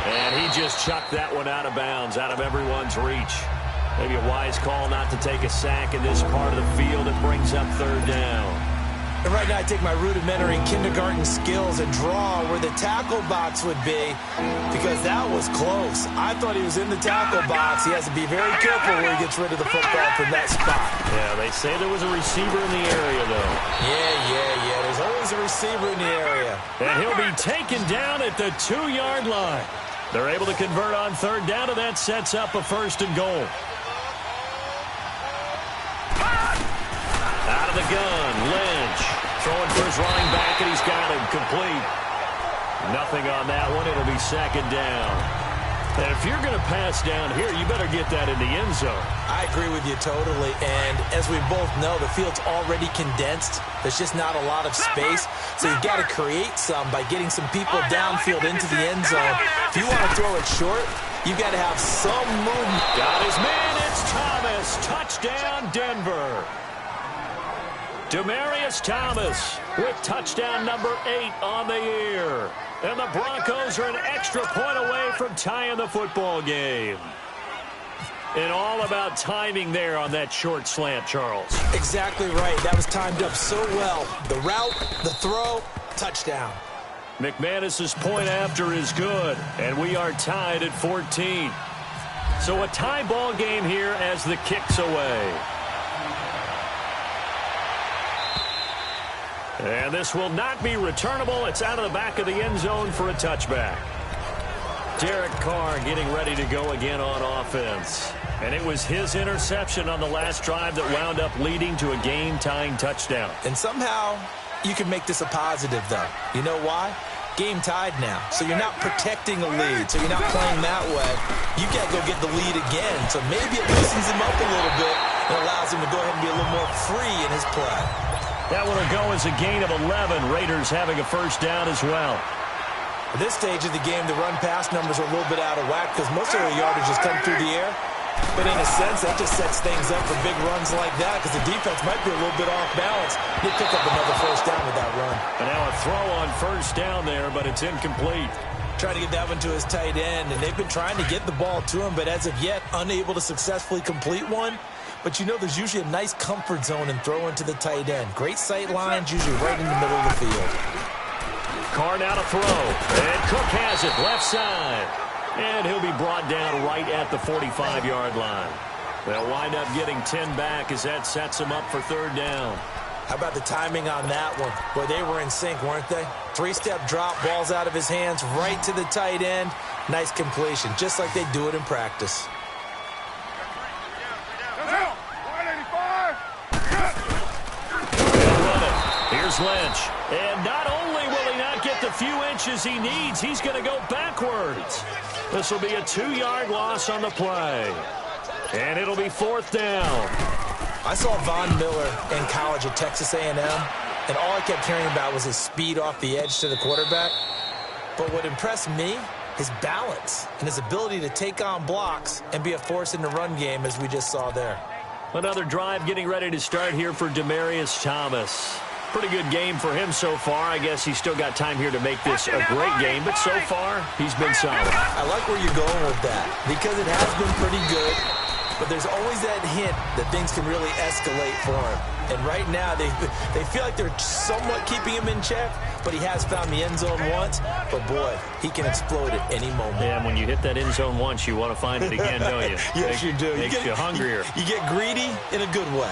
And he just chucked that one out of bounds, out of everyone's reach. Maybe a wise call not to take a sack in this part of the field. It brings up third down. And right now I take my rudimentary kindergarten skills and draw where the tackle box would be, because that was close. I thought he was in the tackle box. He has to be very careful where he gets rid of the football from that spot. Yeah, they say there was a receiver in the area, though. Yeah. There's always a receiver in the area. And he'll be taken down at the 2-yard line. They're able to convert on third down, and that sets up a 1st and goal. Out of the gun, Lynch. Throwing for his running back, and he's got him complete. Nothing on that one. It'll be 2nd down. And if you're going to pass down here, you better get that in the end zone. I agree with you totally. And as we both know, the field's already condensed. There's just not a lot of space. So you've got to create some by getting some people downfield into the end zone. If you want to throw it short, you've got to have some movement. Got his man. It's Thomas. Touchdown, Denver. Demaryius Thomas with touchdown number 8 on the year. And the Broncos are an extra point away from tying the football game. And all about timing there on that short slant, Charles. Exactly right. That was timed up so well. The route, the throw, touchdown. McManus's point after is good, and we are tied at 14. So a tie ball game here as the kick's away. And this will not be returnable. It's out of the back of the end zone for a touchback. Derek Carr getting ready to go again on offense. And it was his interception on the last drive that wound up leading to a game-tying touchdown. And somehow you can make this a positive, though. You know why? Game tied now. So you're not protecting a lead. So you're not playing that way. You can't go get the lead again. So maybe it loosens him up a little bit and allows him to go ahead and be a little more free in his play. That one will go as a gain of 11. Raiders having a 1st down as well. At this stage of the game, the run-pass numbers are a little bit out of whack because most of their yardage has come through the air. But in a sense, that just sets things up for big runs like that because the defense might be a little bit off balance. They pick up another 1st down with that run. And now a throw on 1st down there, but it's incomplete. Trying to get that one to his tight end, and they've been trying to get the ball to him, but as of yet, unable to successfully complete one. But you know there's usually a nice comfort zone in throwing to the tight end. Great sight lines, usually right in the middle of the field. Carr now to throw. And Cook has it left side. And he'll be brought down right at the 45-yard line. They'll wind up getting 10 back as that sets them up for 3rd down. How about the timing on that one? Boy, they were in sync, weren't they? 3-step drop, balls out of his hands, right to the tight end. Nice completion, just like they do it in practice. Here's Lynch. And not only will he not get the few inches he needs, he's going to go backwards. This will be a 2-yard loss on the play. And it'll be 4th down. I saw Von Miller in college at Texas A&M, and all I kept hearing about was his speed off the edge to the quarterback. But what impressed me, his balance and his ability to take on blocks and be a force in the run game, as we just saw there. Another drive getting ready to start here for Demaryius Thomas. Pretty good game for him so far. I guess he's still got time here to make this a great game, but so far, he's been solid. I like where you're going with that because it has been pretty good, but there's always that hint that things can really escalate for him. And right now, they feel like they're somewhat keeping him in check, but he has found the end zone once. But, boy, he can explode at any moment. Yeah, and when you hit that end zone once, you want to find it again, don't you? Yes, you do. Makes you hungrier. You get greedy in a good way.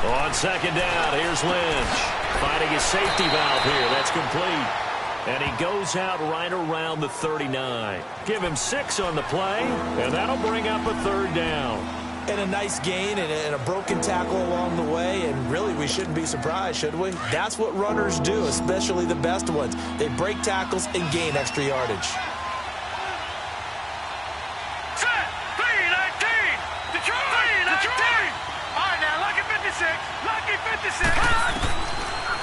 On 2nd down, here's Lynch. Finding his safety valve here. That's complete. And he goes out right around the 39. Give him 6 on the play, and that'll bring up a 3rd down. And a nice gain and a broken tackle along the way, and really we shouldn't be surprised, should we? That's what runners do, especially the best ones. They break tackles and gain extra yardage. Set, 3-19, Detroit. All right, now, lucky 56, lucky 56.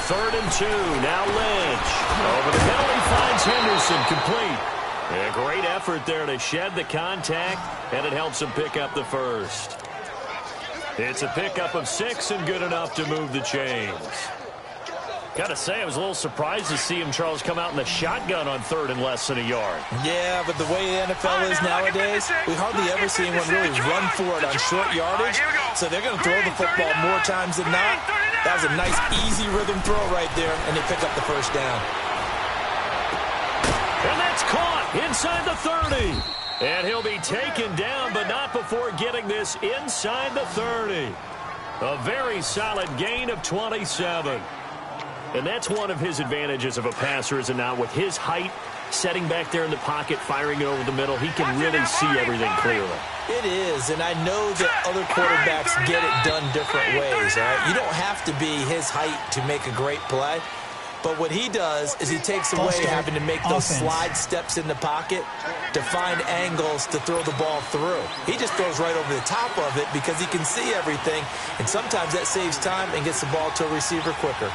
3rd and 2, now Lynch. Over the middle, he finds Henderson, complete. A great effort there to shed the contact, and it helps him pick up the 1st. It's a pickup of 6 and good enough to move the chains. Got to say, I was a little surprised to see him, Charles, come out in the shotgun on 3rd and less than a yard. Yeah, but the way the NFL is nowadays, we hardly ever see anyone really run for it on short yardage. So they're going to throw the football more times than not. That was a nice, easy rhythm throw right there, and they pick up the first down. And that's caught inside the 30. And he'll be taken down, but not before getting this inside the 30. A very solid gain of 27. And that's one of his advantages of a passer, is it not? With his height, setting back there in the pocket, firing it over the middle, he can really see everything clearly. It is, and I know that other quarterbacks get it done different ways, all right? You don't have to be his height to make a great play. But what he does is he takes away having to make those slide steps in the pocket to find angles to throw the ball through. He just throws right over the top of it because he can see everything, and sometimes that saves time and gets the ball to a receiver quicker.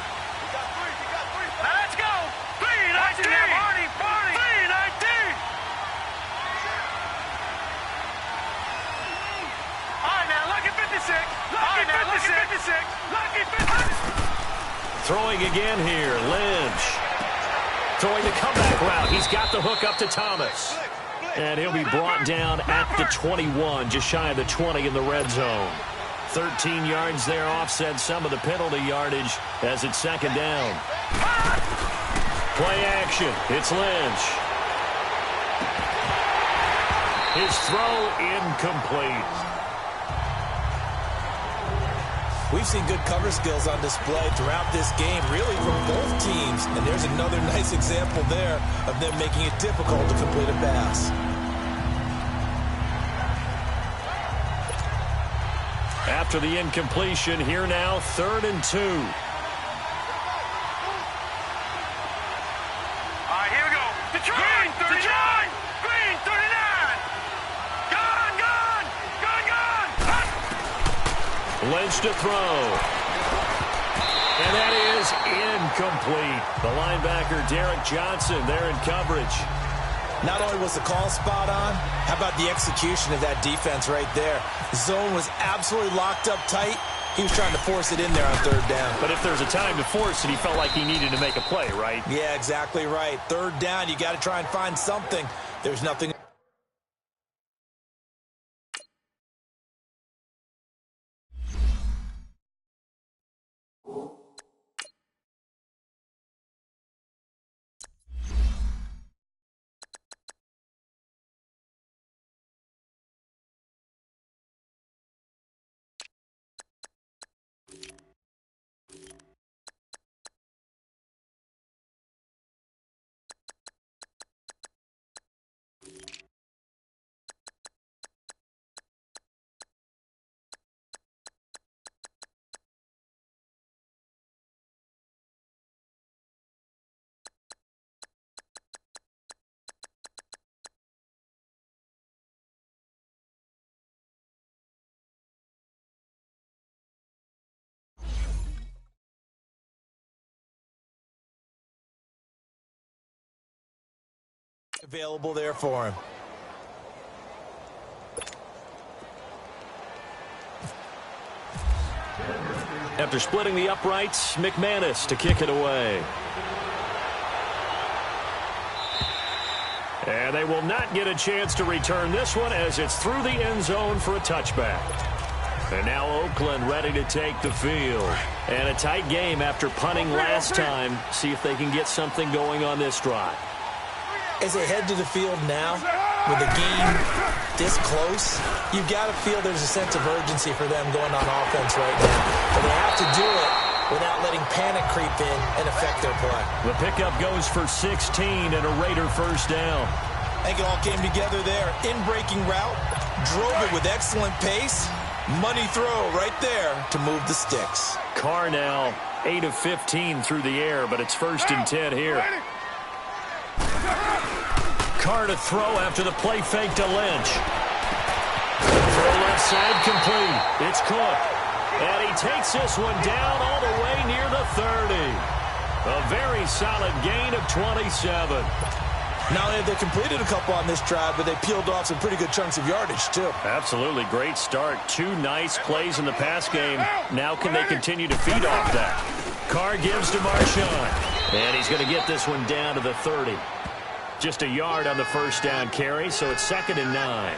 Throwing again here, Lynch. Throwing the comeback route. He's got the hook up to Thomas. And he'll be brought down at the 21, just shy of the 20 in the red zone. 13 yards there, offset some of the penalty yardage as it's 2nd down. Play action. It's Lynch. His throw incomplete. We've seen good cover skills on display throughout this game, really from both teams. And there's another nice example there of them making it difficult to complete a pass. After the incompletion, here now, 3rd and 2. All right, here we go. Green, 39. Green, 39. Gone. Lynch to throw. And that is incomplete. The linebacker, Derek Johnson, there in coverage. Not only was the call spot on, how about the execution of that defense right there? The zone was absolutely locked up tight. He was trying to force it in there on 3rd down. But if there's a time to force it, he felt like he needed to make a play, right? Yeah, exactly right. 3rd down, you got to try and find something. There's nothing. Available there for him. After splitting the uprights, McManus to kick it away. And they will not get a chance to return this one as it's through the end zone for a touchback. And now Oakland ready to take the field. And a tight game after punting last time. See if they can get something going on this drive. As they head to the field now, with the game this close, you've got to feel there's a sense of urgency for them going on offense right now. But they have to do it without letting panic creep in and affect their play. The pickup goes for 16 and a Raider first down. I think it all came together there. In-breaking route, drove it with excellent pace. Money throw right there to move the sticks. Carr now 8 of 15 through the air, but it's 1st and 10 here. Carr to throw after the play fake to Lynch. Throw left side complete. It's Cook. And he takes this one down all the way near the 30. A very solid gain of 27. Not only have they completed a couple on this drive, but they peeled off some pretty good chunks of yardage, too. Absolutely great start. 2 nice plays in the pass game. Now can they continue to feed off that? Carr gives to Marshawn. And he's going to get this one down to the 30. Just a yard on the first down carry, so it's 2nd and 9.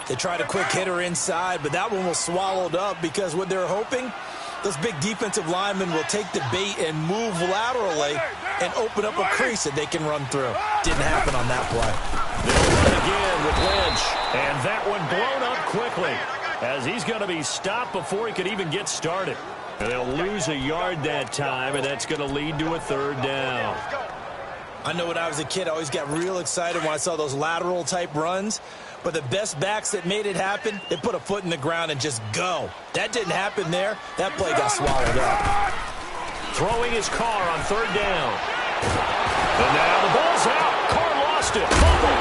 They tried a quick hitter inside, but that one was swallowed up because what they're hoping, those big defensive linemen will take the bait and move laterally and open up a crease that they can run through. Didn't happen on that play. They'll run again with Lynch. And that one blown up quickly as he's going to be stopped before he could even get started. And they'll lose a yard that time, and that's going to lead to a 3rd down. I know when I was a kid, I always got real excited when I saw those lateral-type runs. But the best backs that made it happen, they put a foot in the ground and just go. That didn't happen there. That play got swallowed up. Throwing his Carr on 3rd down. And now the ball's out. Carr lost it. Fumble.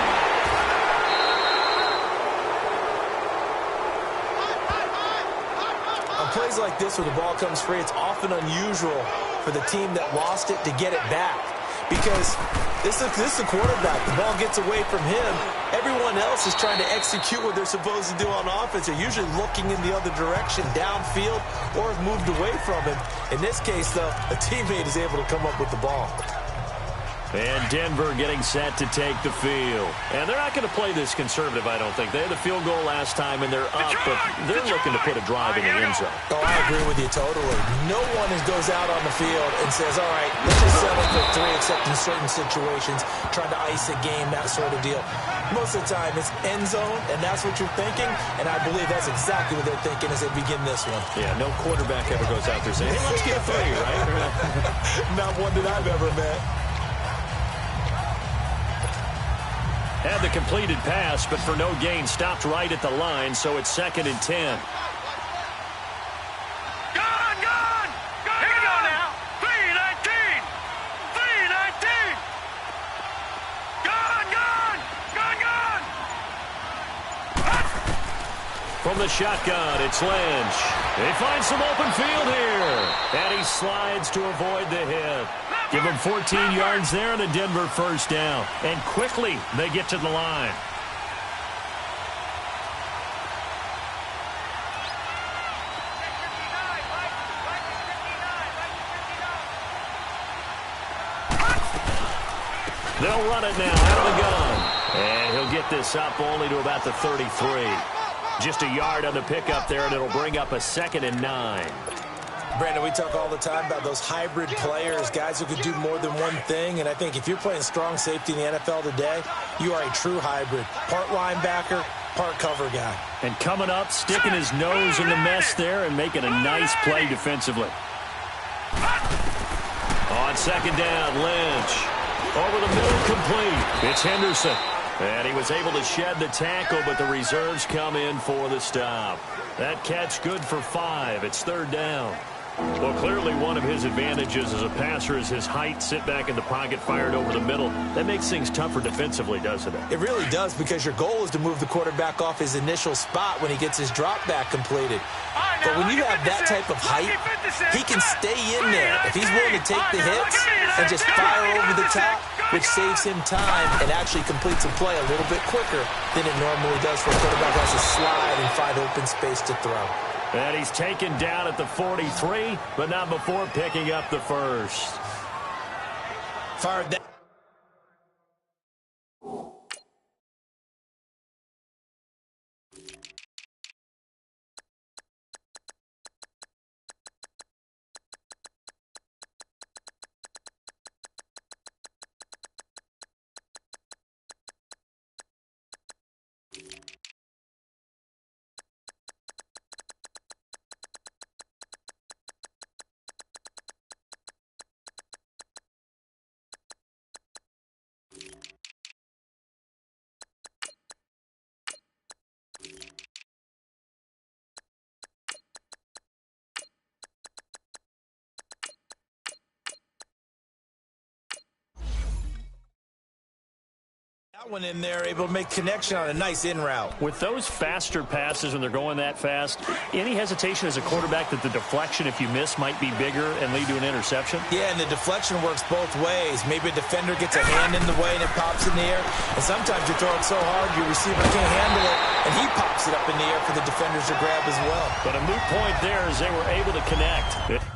On plays like this where the ball comes free, it's often unusual for the team that lost it to get it back. Because this is the quarterback. The ball gets away from him. Everyone else is trying to execute what they're supposed to do on offense. They're usually looking in the other direction, downfield, or have moved away from him. In this case, though, a teammate is able to come up with the ball. And Denver getting set to take the field. And they're not going to play this conservative, I don't think. They had the field goal last time, and they're up, but they're looking to put a drive in the end zone. Oh, I agree with you totally. No one goes out on the field and says, all right, let's just settle for 3, except in certain situations, trying to ice a game, that sort of deal. Most of the time, it's end zone, and that's what you're thinking, and I believe that's exactly what they're thinking as they begin this one. Yeah, no quarterback ever goes out there saying, hey, let's get 3, right? Not one that I've ever met. Had the completed pass, but for no gain, stopped right at the line, so it's 2nd and 10. Gone! Here we go now. 319! 319! Gone! From the shotgun, it's Lynch. They find some open field here. And he slides to avoid the hit. Give him 14 yards there and a Denver 1st down. And quickly, they get to the line. They'll run it now out of the gun. And he'll get this up only to about the 33. Just a yard on the pickup there, and it'll bring up a 2nd and 9. Brandon, we talk all the time about those hybrid players, guys who could do more than one thing. And I think if you're playing strong safety in the NFL today, you are a true hybrid. Part linebacker, part cover guy. And coming up, sticking his nose in the mess there and making a nice play defensively. On 2nd down, Lynch. Over the middle, complete. It's Henderson. And he was able to shed the tackle, but the reserves come in for the stop. That catch good for 5. It's 3rd down. Well, clearly one of his advantages as a passer is his height, sit back in the pocket, fired over the middle. That makes things tougher defensively, doesn't it? It really does, because your goal is to move the quarterback off his initial spot when he gets his drop back completed. But when you have that type of height, he can stay in there. If he's willing to take the hits and just fire over the top, which saves him time and actually completes a play a little bit quicker than it normally does for a quarterback who has to slide and find open space to throw. And he's taken down at the 43, but not before picking up the 1st. Fired that. that one in there, able to make connection on a nice in route. With those faster passes when they're going that fast, any hesitation as a quarterback that the deflection, if you miss, might be bigger and lead to an interception? Yeah, and the deflection works both ways. Maybe a defender gets a hand in the way and it pops in the air. And sometimes you throw it so hard your receiver can't handle it, and he pops it up in the air for the defenders to grab as well. But a moot point there as they were able to connect.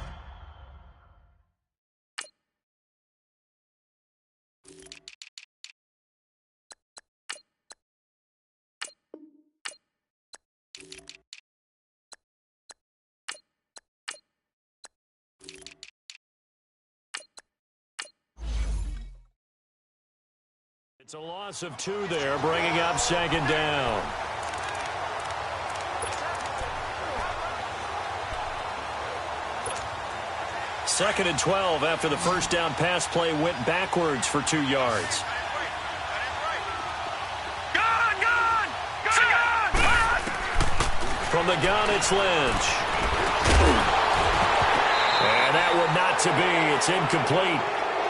It's a loss of 2 there, bringing up 2nd down. Second and 12 after the first down pass play went backwards for 2 yards. From the gun, it's Lynch. And that would not to be. It's incomplete.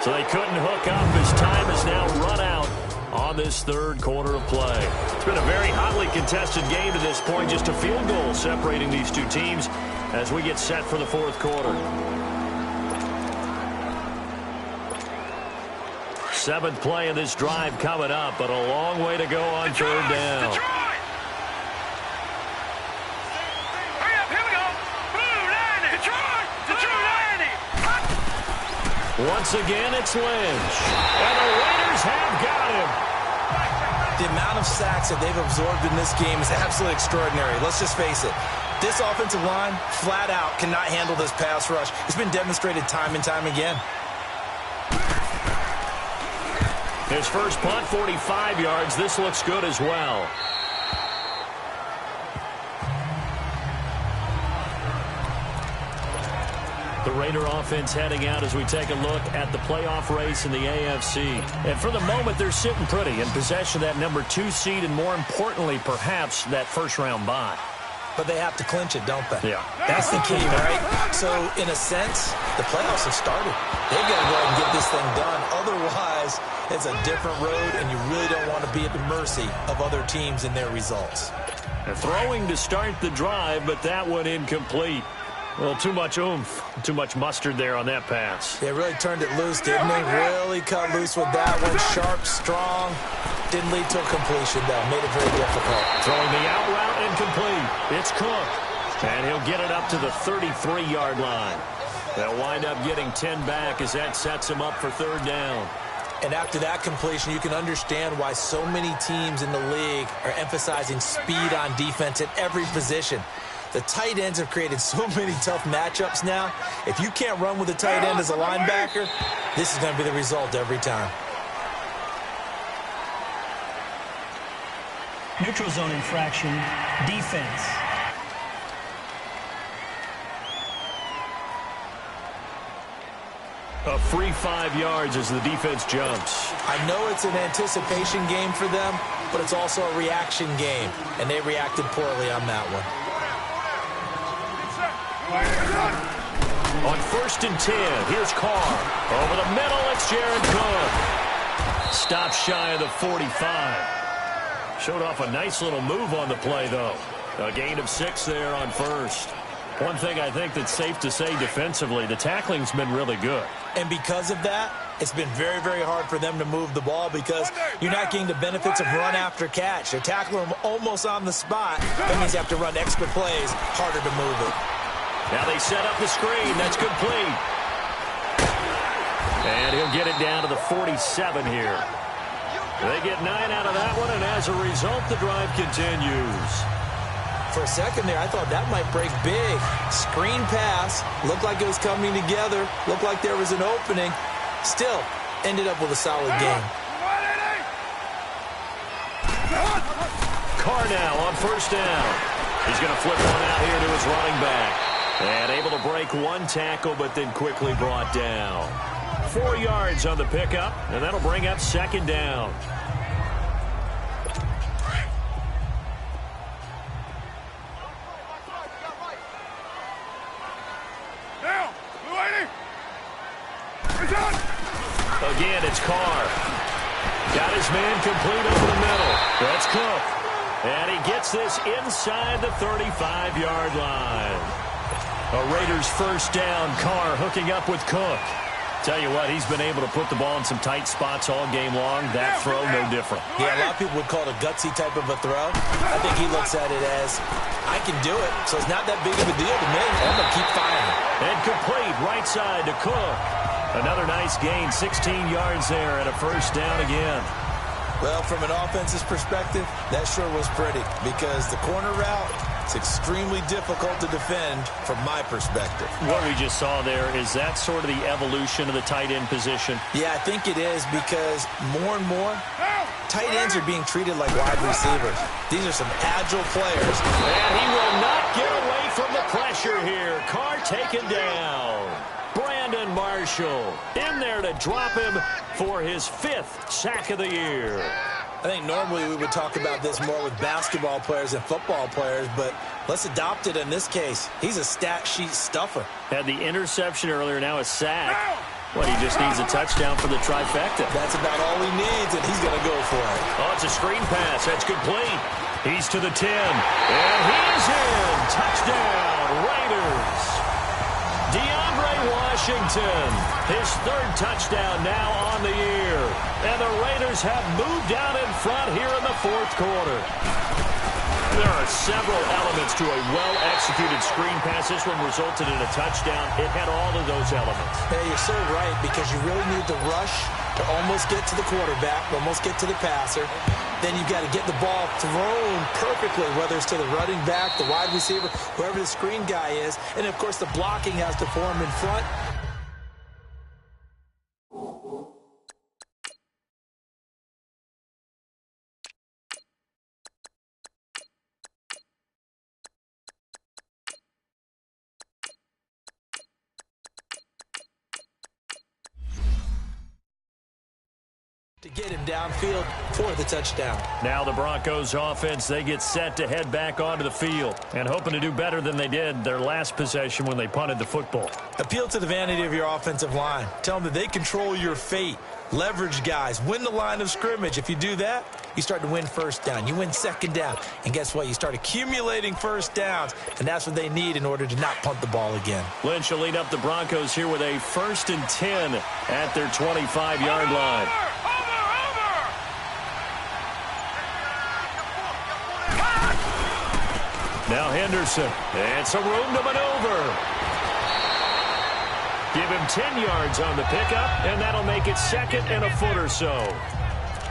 So they couldn't hook up as time has now run out on this third quarter of play. It's been a very hotly contested game to this point. Just a field goal separating these two teams as we get set for the fourth quarter. 7th play of this drive coming up, but a long way to go on third down. Once again, it's Lynch. And the Raiders have got him. The amount of sacks that they've absorbed in this game is absolutely extraordinary. Let's just face it. This offensive line, flat out, cannot handle this pass rush. It's been demonstrated time and time again. His first punt, 45 yards. This looks good as well. The Raider offense heading out as we take a look at the playoff race in the AFC. And for the moment, they're sitting pretty in possession of that number 2 seed and, more importantly, perhaps that first-round bye. But they have to clinch it, don't they? Yeah. That's the key, right? So, in a sense, the playoffs have started. They've got to go ahead and get this thing done. Otherwise, it's a different road, and you really don't want to be at the mercy of other teams and their results. They're throwing to start the drive, but that one incomplete. Well, too much oomph, too much mustard there on that pass. They really turned it loose, didn't they? Really cut loose with that one. Sharp, strong. Didn't lead to a completion, though. Made it very difficult. Throwing the out route incomplete. It's Cook. And he'll get it up to the 33-yard line. They'll wind up getting 10 back as that sets him up for third down. And after that completion, you can understand why so many teams in the league are emphasizing speed on defense at every position. The tight ends have created so many tough matchups now. If you can't run with a tight end as a linebacker, this is going to be the result every time. Neutral zone infraction, defense. A free 5 yards as the defense jumps. I know it's an anticipation game for them, but it's also a reaction game, and they reacted poorly on that one. On 1st and 10, here's Carr. Over the middle, it's Jared Cook. Stopped shy of the 45. Showed off a nice little move on the play, though. A gain of 6 there on 1st. One thing I think that's safe to say defensively, the tackling's been really good. And because of that, it's been very, very hard for them to move the ball because you're not getting the benefits of run after catch. They're tackling them almost on the spot. That means you have to run extra plays, harder to move it. Now they set up the screen. That's complete. And he'll get it down to the 47 here. They get 9 out of that one, and as a result, the drive continues. For a second there, I thought that might break big. Screen pass. Looked like it was coming together. Looked like there was an opening. Still, ended up with a solid game. Carr now on 1st down. He's going to flip one out here to his running back. And able to break one tackle, but then quickly brought down. 4 yards on the pickup, and that'll bring up 2nd down. Again, it's Carr. Got his man complete over the middle. That's Cook. And he gets this inside the 35-yard line. A Raiders first down. Carr hooking up with Cook. Tell you what, he's been able to put the ball in some tight spots all game long. That throw, no different. Yeah, a lot of people would call it a gutsy type of a throw. I think he looks at it as, I can do it, so it's not that big of a deal to me. I'm going to keep firing. And complete right side to Cook. Another nice gain, 16 yards there and a first down again. Well, from an offense's perspective, that sure was pretty because the corner route, it's extremely difficult to defend from my perspective. What we just saw there, is that sort of the evolution of the tight end position? Yeah, I think it is because more and more, tight ends are being treated like wide receivers. These are some agile players. And he will not get away from the pressure here. Carr taken down. Brandon Marshall in there to drop him for his 5th sack of the year. I think normally we would talk about this more with basketball players and football players, but let's adopt it in this case. He's a stat sheet stuffer. Had the interception earlier, now a sack. Well, he just needs a touchdown for the trifecta. That's about all he needs, and he's going to go for it. Oh, it's a screen pass. That's complete. He's to the 10, and he's in. Touchdown, Raiders. DeAndre Washington, his 3rd touchdown now on the year. And the Raiders have moved out in front here in the 4th quarter. There are several elements to a well-executed screen pass. This one resulted in a touchdown. It had all of those elements. Hey, you're so right, because you really need to rush to almost get to the quarterback, almost get to the passer. Then you've got to get the ball thrown perfectly, whether it's to the running back, the wide receiver, whoever the screen guy is. And, of course, the blocking has to form in front. To get him downfield for the touchdown. Now the Broncos offense, they get set to head back onto the field and hoping to do better than they did their last possession when they punted the football. Appeal to the vanity of your offensive line. Tell them that they control your fate. Leverage guys. Win the line of scrimmage. If you do that, you start to win first down. You win second down. And guess what? You start accumulating first downs. And that's what they need in order to not punt the ball again. Lynch will lead up the Broncos here with a 1st and 10 at their 25-yard line. Now Henderson, and some room to maneuver. Give him 10 yards on the pickup, and that'll make it 2nd and a foot or so.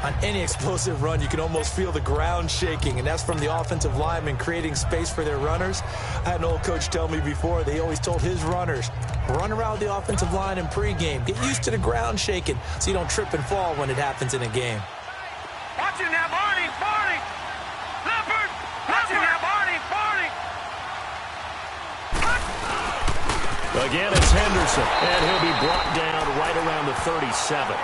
On any explosive run, you can almost feel the ground shaking, and that's from the offensive linemen creating space for their runners. I had an old coach tell me before, they always told his runners, run around the offensive line in pregame. Get used to the ground shaking so you don't trip and fall when it happens in a game. Watch it now, Barney! Leopard! Watch it now, Barney! Again, it's Henderson, and he'll be brought down right around the 37.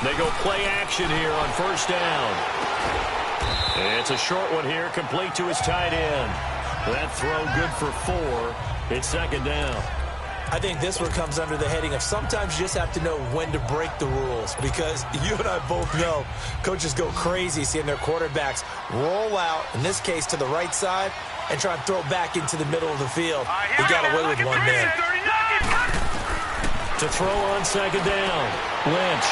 They go play action here on first down. It's a short one here, complete to his tight end. That throw good for 4. It's 2nd down. I think this one comes under the heading of sometimes you just have to know when to break the rules, because you and I both know coaches go crazy seeing their quarterbacks roll out, in this case to the right side, and try and throw back into the middle of the field. He got away with one there. To throw on 2nd down, Lynch.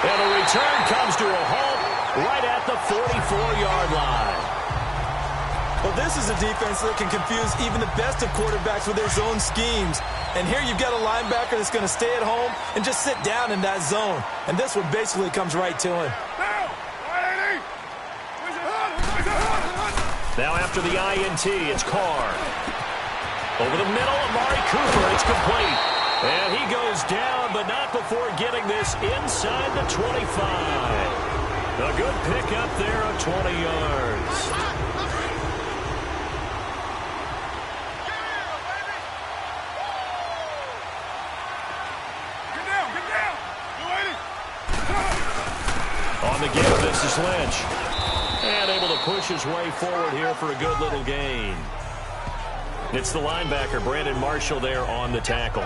And the return comes to a halt right at the 44-yard line. Well, this is a defense that can confuse even the best of quarterbacks with their zone schemes. And here you've got a linebacker that's going to stay at home and just sit down in that zone. And this one basically comes right to him. Now after the INT, it's Carr. Over the middle, Amari Cooper. It's complete. And he goes down, but not before getting this inside the 25. A good pickup there of 20 yards. This is Lynch. And able to push his way forward here for a good little gain. It's the linebacker, Brandon Marshall, there on the tackle.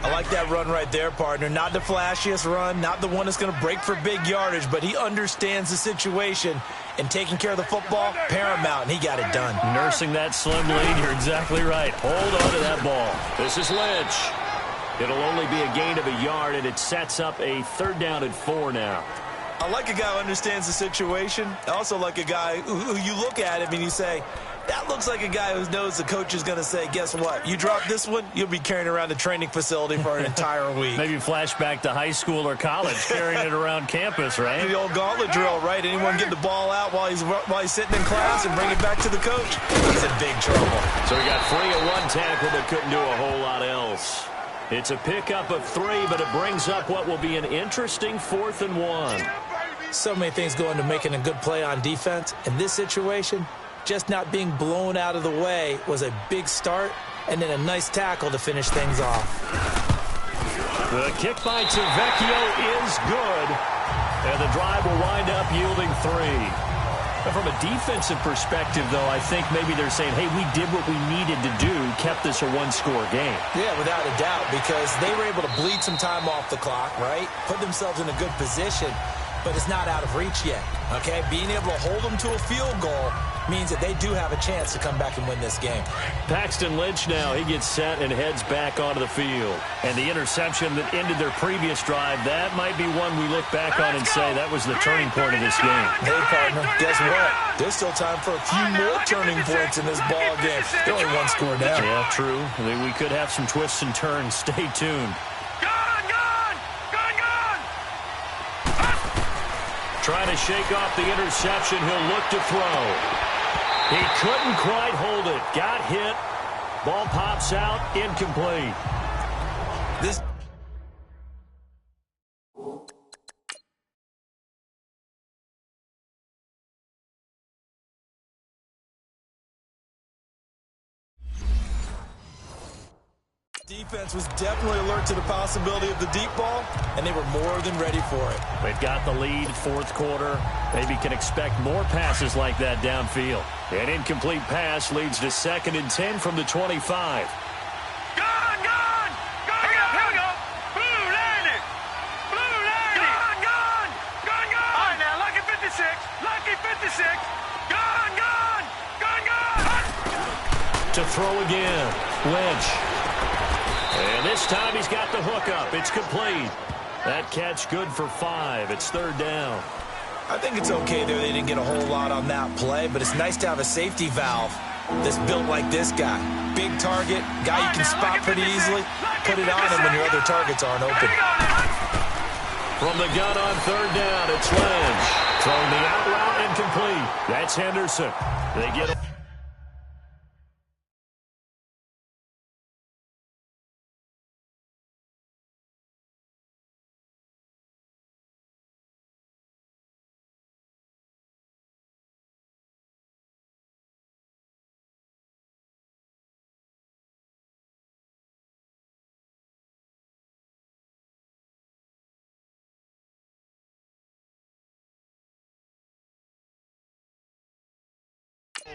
I like that run right there, partner. Not the flashiest run, not the one that's going to break for big yardage, but he understands the situation, and taking care of the football, paramount, and he got it done. Nursing that slim lead, you're exactly right. Hold on to that ball. This is Lynch. It'll only be a gain of a yard, and it sets up a 3rd down and 4 now. I like a guy who understands the situation. I also like a guy who you look at him and you say, that looks like a guy who knows the coach is going to say, guess what? You drop this one, you'll be carrying around the training facility for an entire week. Maybe flashback to high school or college, carrying it around campus, right? The old gauntlet drill, right? Anyone get the ball out while he's sitting in class and bring it back to the coach? He's in big trouble. So he got free of one tackle but couldn't do a whole lot else. It's a pickup of 3, but it brings up what will be an interesting 4th and 1. So many things go into making a good play on defense. In this situation, just not being blown out of the way was a big start, and then a nice tackle to finish things off. The kick by Tavecchio is good, and the drive will wind up yielding 3. But from a defensive perspective, though, I think maybe they're saying, hey, we did what we needed to do, kept this a one-score game. Yeah, without a doubt, because they were able to bleed some time off the clock, right? Put themselves in a good position, but it's not out of reach yet, okay? Being able to hold them to a field goal means that they do have a chance to come back and win this game. Paxton Lynch now, he gets set and heads back onto the field. And the interception that ended their previous drive, that might be one we look back on and say that was the turning point of this game. Hey, partner, guess what? There's still time for a few more turning points in this ball game. They're only one score down. Yeah, true. I mean, we could have some twists and turns. Stay tuned. Trying to shake off the interception. He'll look to throw. He couldn't quite hold it. Got hit. Ball pops out. Incomplete. This defense was definitely alert to the possibility of the deep ball, and they were more than ready for it. They've got the lead, 4th quarter. Maybe can expect more passes like that downfield. An incomplete pass leads to 2nd and 10 from the 25. Gone! Here we go! Blue landed! Gone! All right, now, lucky 56! Gone! To throw again. Lynch. And this time he's got the hook up. It's complete. That catch good for 5. It's 3rd down. I think it's okay there. They didn't get a whole lot on that play, but it's nice to have a safety valve that's built like this guy. Big target, guy you can spot pretty easily. Put it on him when your other targets aren't open. From the gun on 3rd down, it's Lynch. Throwing the out route incomplete. That's Henderson. They get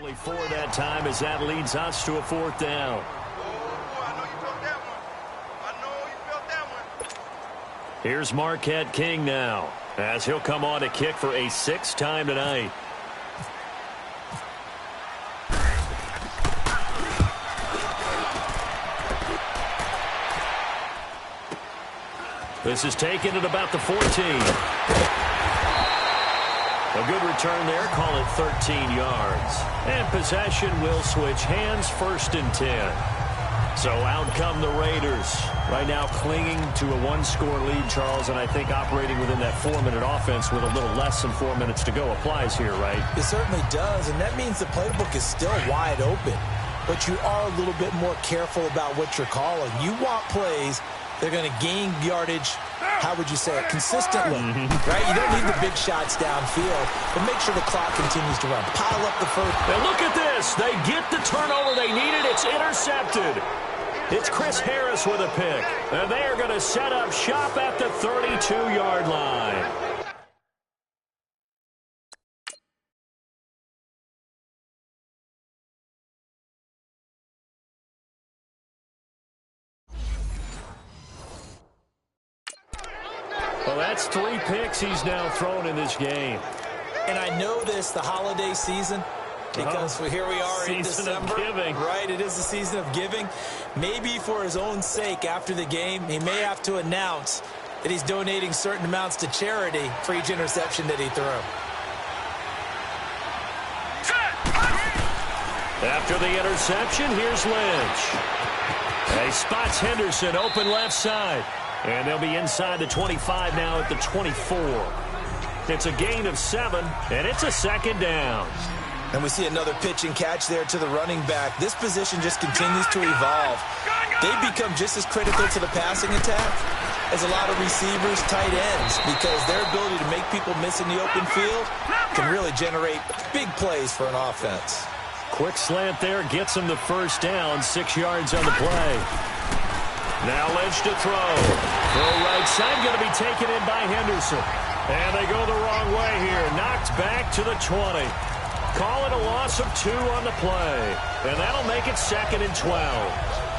only 4 that time as that leads us to a 4th down. Here's Marquette King now as he'll come on to kick for a 6th time tonight. This is taken at about the 14. A good return there, call it 13 yards. And possession will switch hands, 1st and 10. So out come the Raiders. Right now clinging to a 1-score lead, Charles, and I think operating within that 4-minute offense with a little less than 4 minutes to go applies here, right? It certainly does, and that means the playbook is still wide open. But you are a little bit more careful about what you're calling. You want plays that are going to gain yardage, how would you say it, consistently, right? You don't need the big shots downfield, but make sure the clock continues to run. Pile up the first. And look at this. They get the turnover they needed. It's intercepted. It's Chris Harris with a pick. And they are going to set up shop at the 32-yard line. So that's 3 picks he's now thrown in this game. And I know this, the holiday season, because here we are in December. Season of giving. Right, it is the season of giving. Maybe for his own sake after the game, he may have to announce that he's donating certain amounts to charity for each interception that he threw. After the interception, here's Lynch. He spots Henderson open left side. And they'll be inside the 25 now at the 24. It's a gain of 7, and it's a second down. And we see another pitch and catch there to the running back. This position just continues to evolve. They become just as critical to the passing attack as a lot of receivers, tight ends, because their ability to make people miss in the open field can really generate big plays for an offense. Quick slant there gets him the first down, 6 yards on the play. Now Lynch to throw. Throw right side, going to be taken in by Henderson. And they go the wrong way here. Knocked back to the 20. Call it a loss of 2 on the play. And that'll make it 2nd and 12.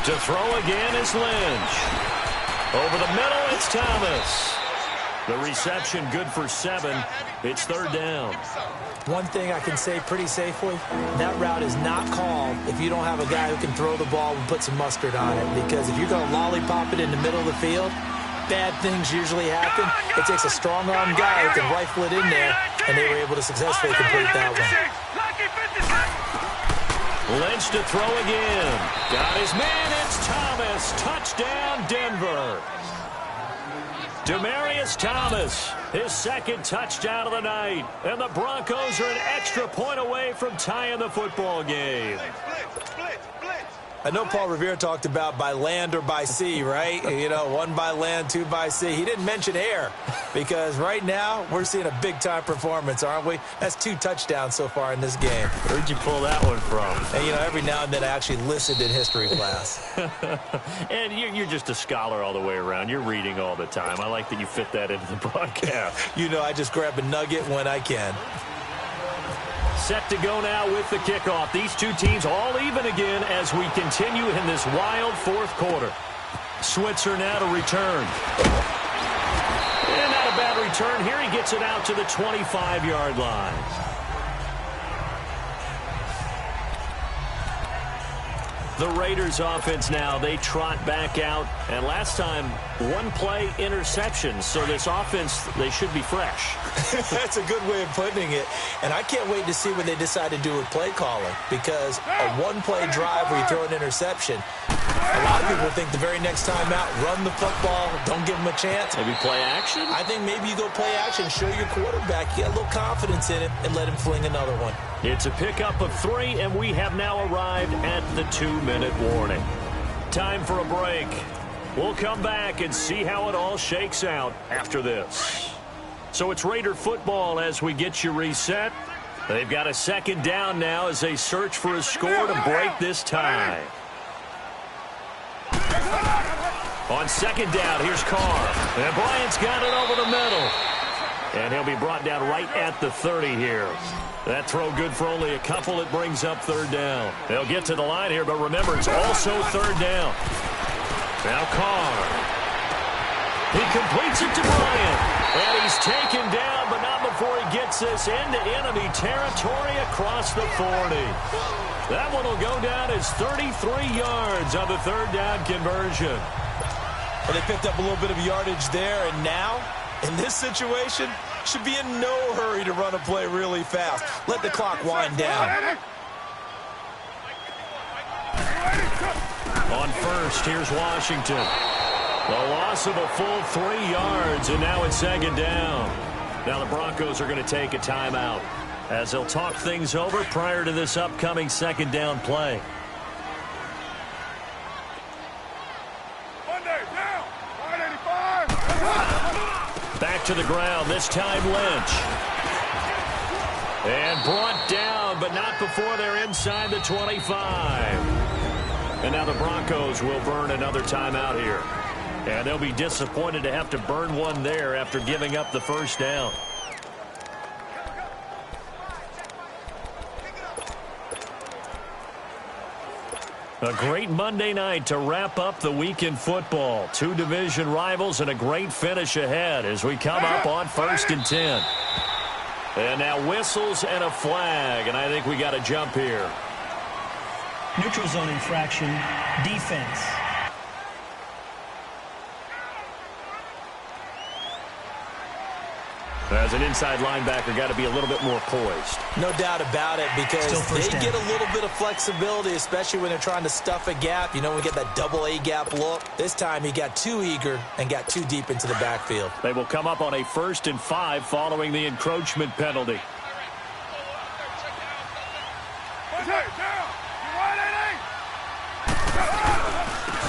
To throw again is Lynch. Over the middle, it's Thomas. The reception good for 7. It's 3rd down. One thing I can say pretty safely, that route is not called if you don't have a guy who can throw the ball and put some mustard on it. Because if you're going to lollipop it in the middle of the field, bad things usually happen. It takes a strong-arm guy who can rifle it in there, and they were able to successfully complete that one. Lynch to throw again. Got his man, it's Thomas. Touchdown, Denver. Demaryius Thomas, his 2nd touchdown of the night. And the Broncos are an extra point away from tying the football game. I know Paul Revere talked about by land or by sea, right? You know, 1 by land, 2 by sea. He didn't mention air because right now we're seeing a big-time performance, aren't we? That's 2 touchdowns so far in this game. Where'd you pull that one from? And, you know, every now and then I actually listened in history class. And you're just a scholar all the way around. You're reading all the time. I like that you fit that into the broadcast. You know, I just grab a nugget when I can. Set to go now with the kickoff. These 2 teams all even again as we continue in this wild 4th quarter. Switzer now to return. And not a bad return. Here he gets it out to the 25-yard line. The Raiders offense now, they trot back out. And last time, 1 play interception. So this offense, they should be fresh. That's a good way of putting it. And I can't wait to see what they decide to do with play calling. Because a 1-play drive where you throw an interception, a lot of people think the very next time out, run the football, don't give them a chance. Maybe play action? I think maybe you go play action, show your quarterback, get a little confidence in him, and let him fling another one. It's a pickup of 3, and we have now arrived at the 2-minute warning. Time for a break. We'll come back and see how it all shakes out after this. So it's Raider football as we get you reset. They've got a 2nd down now as they search for a score to break this tie. On 2nd down, here's Carr. And Bryant's got it over the middle. And he'll be brought down right at the 30 here. That throw good for only a couple. It brings up 3rd down. They'll get to the line here, but remember, it's also 3rd down. Now Carr. He completes it to Bryant. And he's taken down, but not before he gets this into enemy territory across the 40. That one will go down as 33 yards on the 3rd down conversion. Well, they picked up a little bit of yardage there, and now, in this situation, should be in no hurry to run a play really fast. Let the clock wind down. On 1st, here's Washington. The loss of a full 3 yards, and now it's 2nd down. Now the Broncos are going to take a timeout as they'll talk things over prior to this upcoming 2nd down play. Back to the ground, this time Lynch. And brought down, but not before they're inside the 25. And now the Broncos will burn another timeout here. And they'll be disappointed to have to burn one there after giving up the first down. A great Monday night to wrap up the week in football. Two division rivals and a great finish ahead as we come up on 1st and 10. And now whistles and a flag, and I think we got to jump here. Neutral zone infraction, defense. As an inside linebacker, got to be a little bit more poised. No doubt about it, because they get a little bit of flexibility, especially when they're trying to stuff a gap. You know, we get that double A gap look. This time he got too eager and got too deep into the backfield. They will come up on a 1st and 5 following the encroachment penalty.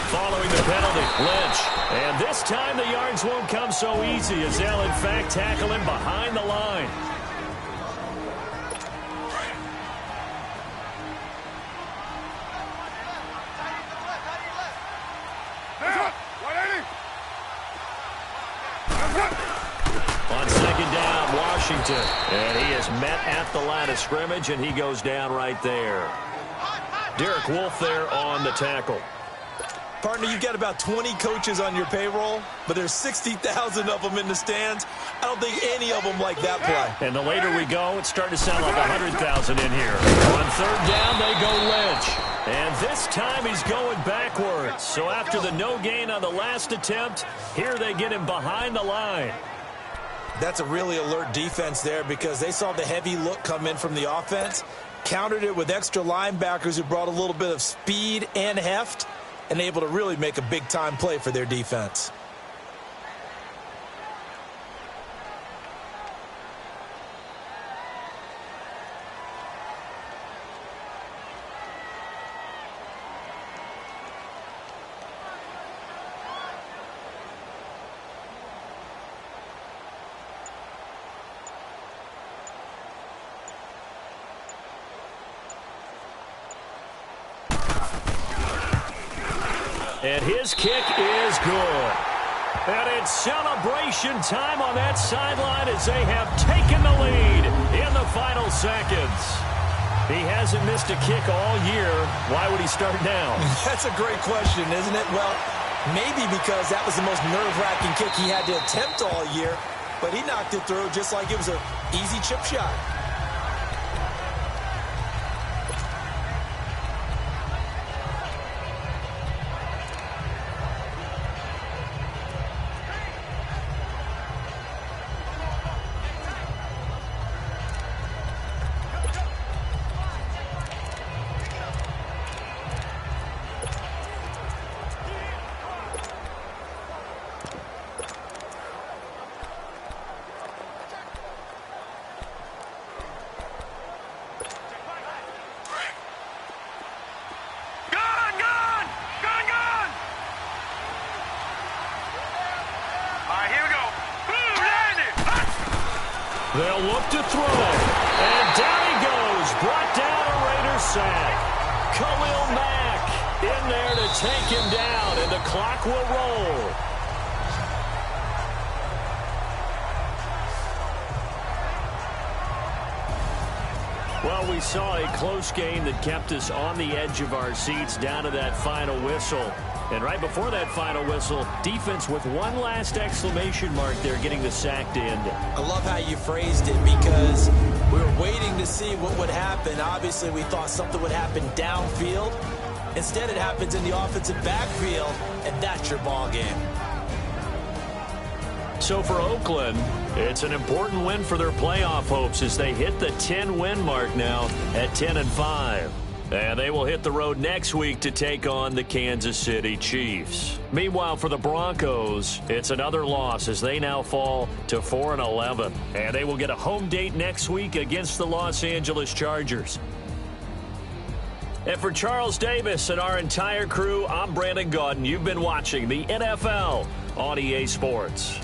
Following the penalty, Lynch. And this time the yards won't come so easy as they'll, in fact, tackle him behind the line. On 2nd down, Washington. And he is met at the line of scrimmage, and he goes down right there. Derek Wolfe there on the tackle. Partner, you've got about 20 coaches on your payroll, but there's 60,000 of them in the stands. I don't think any of them like that play. And the later we go, it's starting to sound like 100,000 in here. On 3rd down, they go Lynch. And this time he's going backwards. So after the no gain on the last attempt, here they get him behind the line. That's a really alert defense there, because they saw the heavy look come in from the offense, countered it with extra linebackers who brought a little bit of speed and heft, and able to really make a big-time play for their defense. And his kick is good. And it's celebration time on that sideline as they have taken the lead in the final seconds. He hasn't missed a kick all year. Why would he start now? That's a great question, isn't it? Well, maybe because that was the most nerve-wracking kick he had to attempt all year, but he knocked it through just like it was an easy chip shot. They'll look to throw. And down he goes. Brought down a Raiders sack. Khalil Mack in there to take him down, and the clock will roll. Well, we saw a close game that kept us on the edge of our seats down to that final whistle. And right before that final whistle, defense with one last exclamation mark there, getting the sack to end it. I love how you phrased it, because we were waiting to see what would happen. Obviously, we thought something would happen downfield. Instead, it happens in the offensive backfield, and that's your ball game. So for Oakland, it's an important win for their playoff hopes as they hit the 10-win mark now at 10-5. And they will hit the road next week to take on the Kansas City Chiefs. Meanwhile, for the Broncos, it's another loss as they now fall to 4-11. And they will get a home date next week against the Los Angeles Chargers. And for Charles Davis and our entire crew, I'm Brandon Gaudin. You've been watching the NFL on EA Sports.